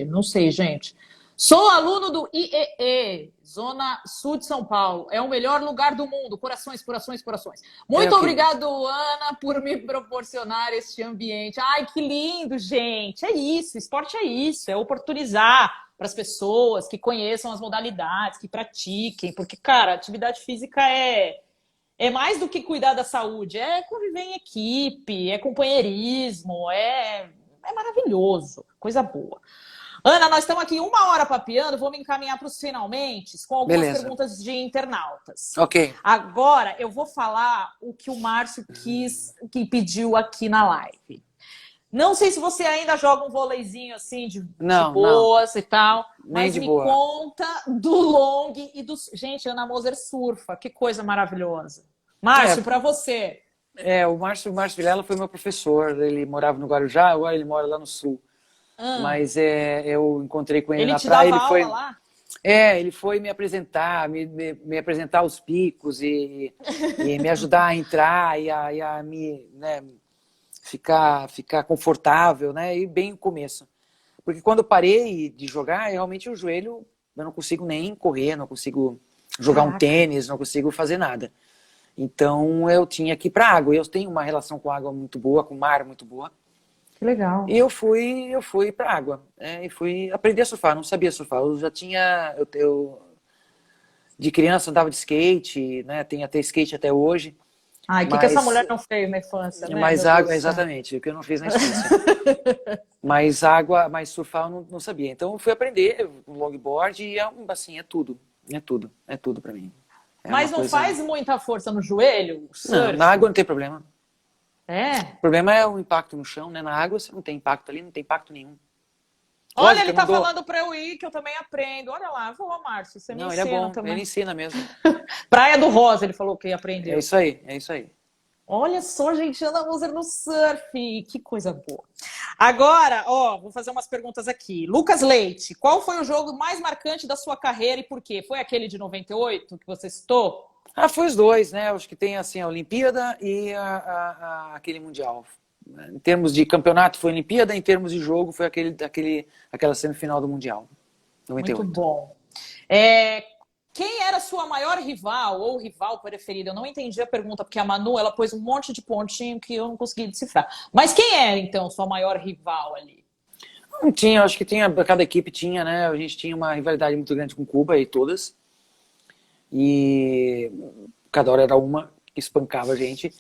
não sei, gente. Sou aluno do IEE, Zona Sul de São Paulo. É o melhor lugar do mundo. Corações, corações, corações. É Muito o que obrigado, Ana, por me proporcionar este ambiente. Ai, que lindo, gente. É isso, esporte é isso, é oportunizar para as pessoas que conheçam as modalidades, que pratiquem, porque, cara, atividade física é mais do que cuidar da saúde, é conviver em equipe, é companheirismo, é maravilhoso, coisa boa. Ana, nós estamos aqui 1 hora papeando, vou me encaminhar para os finalmente com algumas beleza. perguntas de internautas. Ok. Agora eu vou falar o que o Márcio que pediu aqui na live. Não sei se você ainda joga um vôleizinho assim de Não, boas e tal, nem mas de me boa. conta do long e do... Gente, Ana Moser surfa, que coisa maravilhosa. Márcio, para você. O Márcio Vilela foi meu professor, ele morava no Guarujá, agora ele mora lá no Sul. Mas eu encontrei com ele Ele na te praia, dava ele foi... aula lá? ele foi me apresentar, me apresentar os picos e me ajudar a entrar e a me, né, ficar confortável, né, e bem no começo. Porque quando eu parei de jogar, realmente o joelho, eu não consigo nem correr, não consigo jogar um tênis, não consigo fazer nada. Então eu tinha que ir para a água. Eu tenho uma relação com a água muito boa, com o mar muito boa. Que legal. E eu fui para a água, né, e fui aprender a surfar. Não sabia surfar. Eu já tinha, de criança andava de skate, né? Tenho até skate até hoje. Ai, o que essa mulher não fez na infância, né? Mas Meu Deus água, do céu. exatamente, o que eu não fiz na infância. Mas surfar eu não sabia. Então eu fui aprender longboard e assim, é tudo para mim. Mas não faz muita força no joelho, o surf? Não, na água não tem problema. É? O problema é o impacto no chão, né? Na água você não tem impacto ali, não tem impacto nenhum. Olha, Lógico, ele tá falando para eu ir, que eu também aprendo. Olha lá, vou, Márcio, você me Não, ele é ensina bom, também. ele ensina mesmo. Praia do Rosa, ele falou que aprendeu. É isso aí, é isso aí. Olha só, gente, Ana Moser no surf. Que coisa boa. Agora, ó, vou fazer umas perguntas aqui. Lucas Leite, qual foi o jogo mais marcante da sua carreira e por quê? Foi aquele de 98 que você citou? Foi os dois, né? Acho que tem assim a Olimpíada e aquele Mundial. Em termos de campeonato foi a Olimpíada, em termos de jogo foi aquela semifinal do Mundial. 98. Muito bom. Quem era a sua maior rival ou rival preferido? Eu não entendi a pergunta, porque a Manu ela pôs um monte de pontinho que eu não consegui decifrar. Mas quem era, então, sua maior rival ali? Não tinha, acho que tinha, cada equipe tinha, né? A gente tinha uma rivalidade muito grande com Cuba e todas. E cada hora era uma que espancava a gente.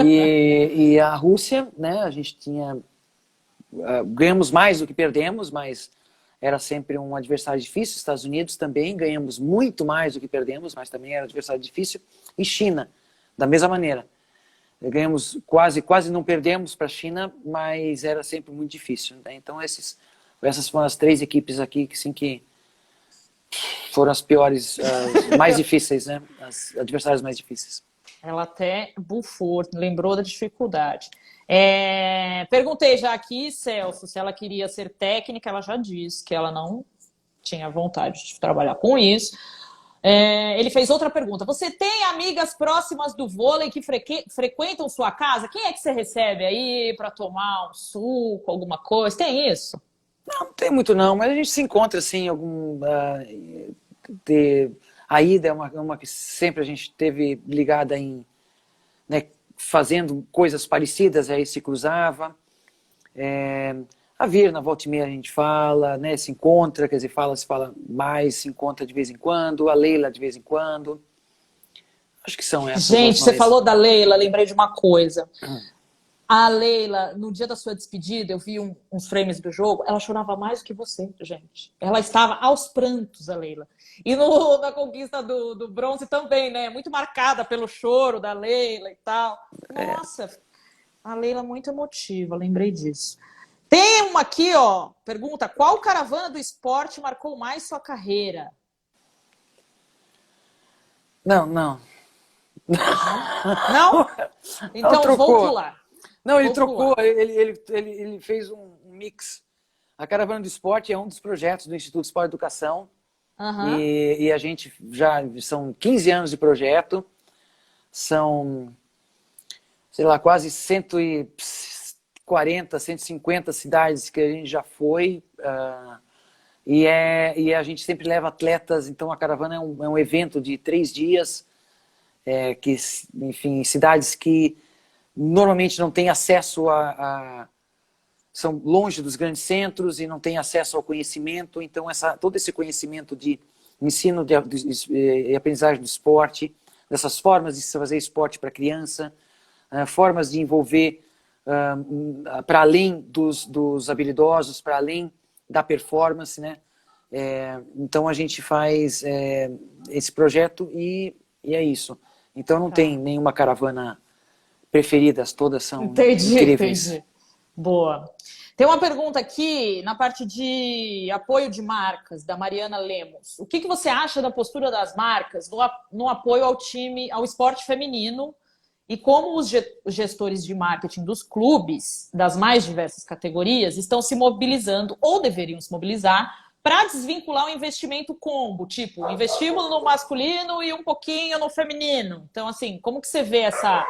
E a Rússia, né? A gente tinha... ganhamos mais do que perdemos, mas era sempre um adversário difícil. Estados Unidos também, ganhamos muito mais do que perdemos, mas também era um adversário difícil. E China, da mesma maneira. Ganhamos quase não perdemos para a China, mas era sempre muito difícil. Né? Então essas foram as três equipes aqui que, sim, que foram as piores, as mais difíceis, né? As adversários mais difíceis. Ela até bufou, lembrou da dificuldade. Perguntei já aqui, Celso, se ela queria ser técnica, ela já disse que ela não tinha vontade de trabalhar com isso. Ele fez outra pergunta. Você tem amigas próximas do vôlei que frequentam sua casa? Quem é que você recebe aí para tomar um suco, alguma coisa? Tem isso? Não tem muito não, mas a gente se encontra assim, a ida é uma que sempre a gente teve ligada em, né, fazendo coisas parecidas, aí se cruzava. A Virna, volta e meia a gente fala, né, se encontra, quer dizer, se fala mais, se encontra de vez em quando, a Leila de vez em quando. Acho que são essas. Gente, você falou da Leila, lembrei de uma coisa. A Leila, no dia da sua despedida, eu vi uns frames do jogo, ela chorava mais do que você, gente. Ela estava aos prantos, a Leila. E na conquista do bronze também, né? Muito marcada pelo choro da Leila e tal. Nossa, a Leila muito emotiva, lembrei disso. Tem uma aqui, ó, pergunta, qual caravana do esporte marcou mais sua carreira? Não Não? Então vou pular. Não, ele Vou trocou, pular. ele fez um mix. A Caravana do Esporte é um dos projetos do Instituto Esporte e Educação. Aham. E a gente já são 15 anos de projeto, são, sei lá, quase 140, 150 cidades que a gente já foi. E a gente sempre leva atletas, então a caravana é um evento de 3 dias, que, enfim, cidades que normalmente não têm acesso são longe dos grandes centros e não têm acesso ao conhecimento, então todo esse conhecimento de ensino e aprendizagem do esporte, dessas formas de se fazer esporte para criança, formas de envolver para além dos habilidosos, para além da performance, né? Então a gente faz esse projeto e é isso. Então não tem nenhuma caravana preferida, todas são incríveis. Entendi. Boa. Tem uma pergunta aqui na parte de apoio de marcas, da Mariana Lemos. O que você acha da postura das marcas no apoio ao time, ao esporte feminino, e como os gestores de marketing dos clubes, das mais diversas categorias, estão se mobilizando, ou deveriam se mobilizar, para desvincular o investimento combo, tipo, investimos no masculino e um pouquinho no feminino. Então, assim, como que você vê essa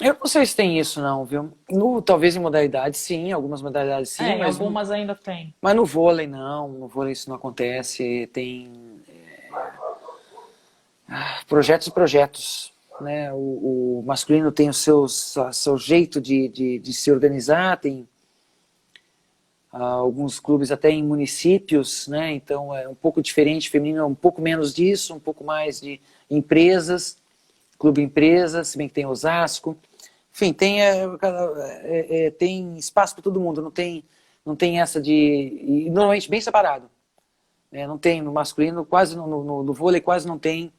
eu não sei se tem isso não, viu? Talvez em modalidades sim, algumas modalidades sim, mas algumas ainda tem. Mas no vôlei não, no vôlei isso não acontece. Tem projetos e projetos, né? O masculino tem seu jeito de se organizar, tem alguns clubes até em municípios, né? Então é um pouco diferente, feminino é um pouco menos disso, um pouco mais de empresas, clube empresas, se bem que tem Osasco. Enfim, tem espaço para todo mundo, não tem essa e normalmente bem separado. Não tem no masculino, quase no vôlei quase não tem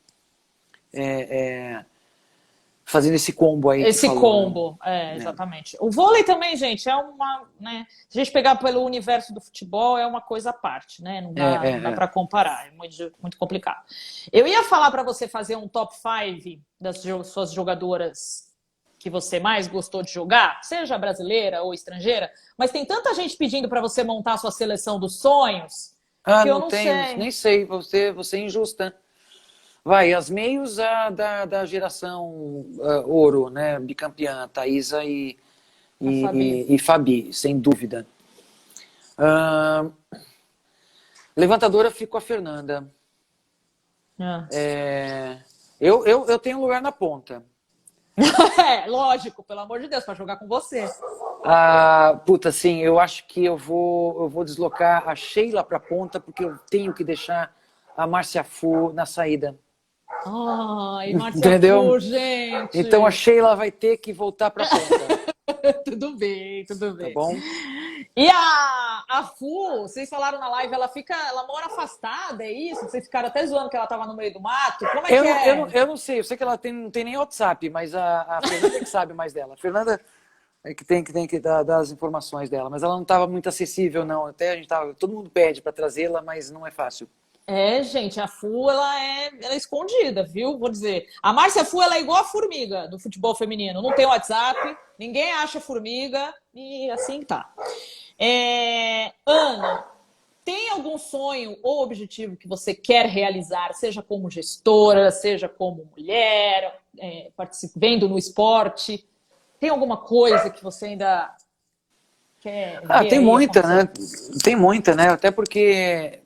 fazendo esse combo aí. Esse falou, combo, exatamente. O vôlei também, gente, né? Se a gente pegar pelo universo do futebol, é uma coisa à parte, né? Não dá para comparar, é muito, muito complicado. Eu ia falar para você fazer um top 5 das suas jogadoras que você mais gostou de jogar, seja brasileira ou estrangeira, mas tem tanta gente pedindo para você montar a sua seleção dos sonhos que eu não sei. Nem sei, você é injusta. Vai, as meios da geração ouro, né? Bicampeã, Thaísa e Fabi, sem dúvida. Levantadora, fico com a Fernanda. Eu tenho um lugar na ponta. Lógico, pelo amor de Deus, para jogar com você. Puta, sim, eu acho que eu vou deslocar a Sheila pra ponta, porque eu tenho que deixar a Márcia Fu na saída. Ai, Márcia Entendeu? Fu, gente. Então a Sheila vai ter que voltar pra ponta. Tudo bem. Tá bom? E a Fu, vocês falaram na live, ela mora afastada, é isso? Vocês ficaram até zoando que ela tava no meio do mato? Como é que é? Eu não sei, eu sei que ela não tem nem WhatsApp, mas a Fernanda é que sabe mais dela. A Fernanda é que tem que dar as informações dela, mas ela não estava muito acessível, não. Até a gente todo mundo pede para trazê-la, mas não é fácil. Gente, a Fu, ela é escondida, viu? Vou dizer. A Márcia Fu, ela é igual a formiga do futebol feminino. Não tem WhatsApp, ninguém acha formiga e assim tá. Ana, tem algum sonho ou objetivo que você quer realizar, seja como gestora, seja como mulher, vendo no esporte? Tem alguma coisa que você ainda quer ver tem muita, acontecer? né? Tem muita, né? Até porque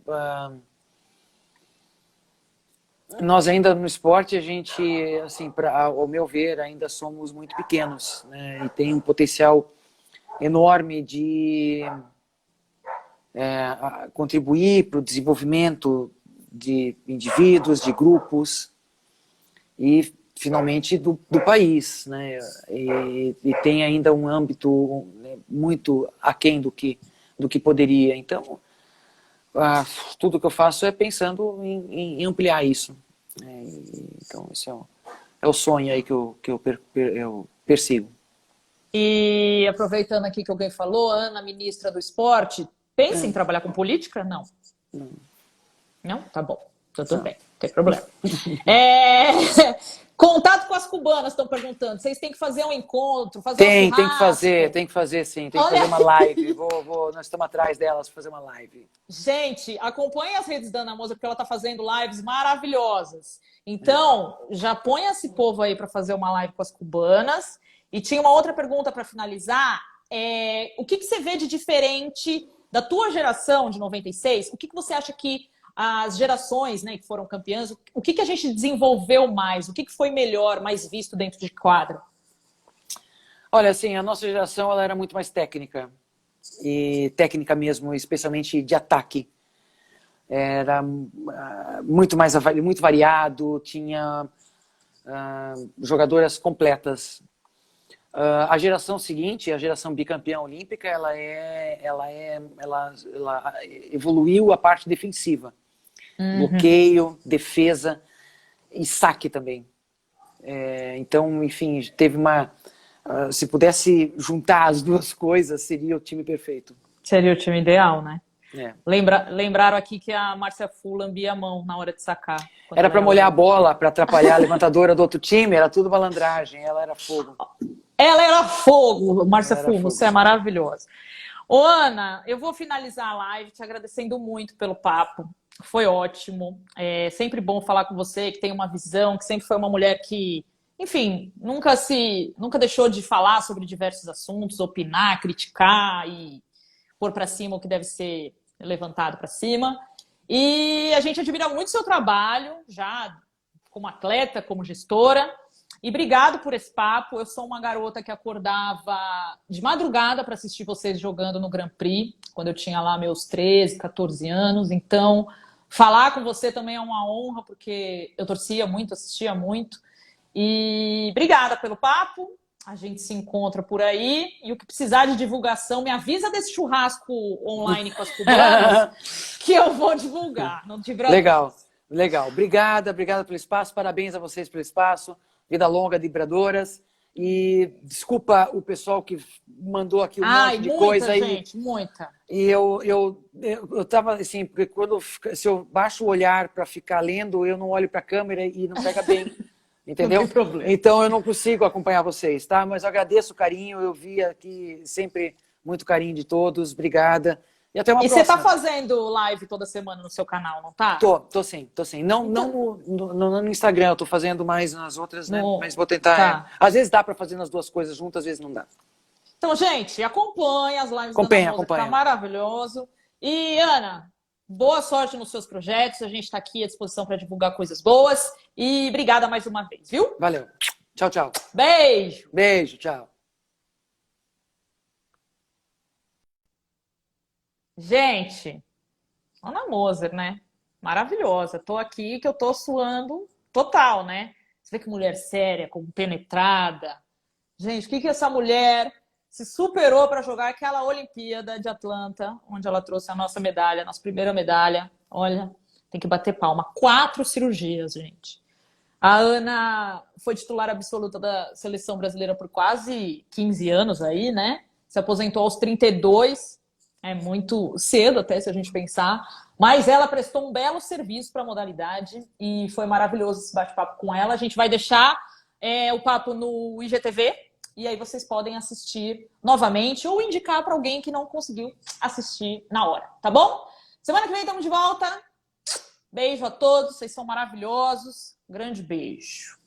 nós ainda no esporte, a gente, assim, ao meu ver, ainda somos muito pequenos, né? E tem um potencial enorme de contribuir para o desenvolvimento de indivíduos, de grupos e, finalmente, do país, né? E tem ainda um âmbito muito aquém do que poderia. Então, tudo que eu faço é pensando em ampliar isso. Então, esse é o sonho aí que eu persigo. E aproveitando aqui que alguém falou, Ana, ministra do esporte, pensa em trabalhar com política? Não. Não. Não? Tá bom. Tudo bem, não tem problema. É... Contato com as cubanas, estão perguntando. Vocês têm que fazer um encontro, fazer um churrasco? Tem que fazer sim. Tem que fazer uma live. Nós estamos atrás delas para fazer uma live. Gente, acompanhe as redes da Ana Moser, porque ela está fazendo lives maravilhosas. Então, já põe esse povo aí para fazer uma live com as cubanas. E tinha uma outra pergunta para finalizar. O que você vê de diferente da tua geração de 96? O que você acha que as gerações, né, que foram campeãs, o que a gente desenvolveu mais? O que foi melhor, mais visto dentro de quadra? Olha, assim, a nossa geração ela era muito mais técnica. E técnica mesmo, especialmente de ataque. Era muito variado, tinha jogadoras completas. A geração seguinte, a geração bicampeã olímpica, ela evoluiu a parte defensiva. Bloqueio, defesa e saque também. Então, enfim, teve se pudesse juntar as duas coisas, seria o time perfeito. Seria o time ideal, né? Lembraram aqui que a Márcia Fu lambia a mão na hora de sacar. Era para molhar a bola, para atrapalhar a levantadora do outro time, era tudo malandragem, ela era fogo. Ela era fogo, Márcia Fu, você é maravilhosa. Ô, Ana, eu vou finalizar a live te agradecendo muito pelo papo. Foi ótimo. É sempre bom falar com você, que tem uma visão, que sempre foi uma mulher que, enfim, nunca deixou de falar sobre diversos assuntos, opinar, criticar e pôr para cima o que deve ser levantado para cima. E a gente admira muito seu trabalho, já como atleta, como gestora. E obrigado por esse papo. Eu sou uma garota que acordava de madrugada para assistir vocês jogando no Grand Prix, quando eu tinha lá meus 13, 14 anos. Então, falar com você também é uma honra, porque eu torcia muito, assistia muito. E obrigada pelo papo. A gente se encontra por aí. E o que precisar de divulgação, me avisa desse churrasco online com as cubanas, que eu vou divulgar. Não te Legal. Obrigada pelo espaço. Parabéns a vocês pelo espaço. Vida longa de Vibradoras. E desculpa o pessoal que mandou aqui monte de coisa aí. Gente, muita. E eu tava assim, porque se eu baixo o olhar para ficar lendo, eu não olho para a câmera e não pega bem. Entendeu? Não tem problema. Então eu não consigo acompanhar vocês, tá? Mas eu agradeço o carinho, eu vi aqui sempre muito carinho de todos. Obrigada. E até uma próxima. Você tá fazendo live toda semana no seu canal, não tá? Tô sim. Não no Instagram, eu tô fazendo mais nas outras, né? Mas vou tentar. Tá. Às vezes dá para fazer nas duas coisas juntas, às vezes não dá. Então, gente, acompanhe as lives da Ana Moser, tá maravilhoso. E, Ana, boa sorte nos seus projetos. A gente tá aqui à disposição para divulgar coisas boas. E obrigada mais uma vez, viu? Valeu. Tchau. Beijo. Beijo, tchau. Gente, Ana Moser, né? Maravilhosa. Tô aqui que eu tô suando total, né? Você vê que mulher séria, compenetrada. Gente, o que essa mulher se superou para jogar aquela Olimpíada de Atlanta, onde ela trouxe a nossa medalha, nossa primeira medalha. Olha, tem que bater palma. 4 cirurgias, gente. A Ana foi titular absoluta da seleção brasileira por quase 15 anos aí, né? Se aposentou aos 32. É muito cedo até, se a gente pensar. Mas ela prestou um belo serviço para a modalidade e foi maravilhoso esse bate-papo com ela. A gente vai deixar o papo no IGTV e aí vocês podem assistir novamente ou indicar para alguém que não conseguiu assistir na hora, tá bom? Semana que vem estamos de volta. Beijo a todos, vocês são maravilhosos. Grande beijo.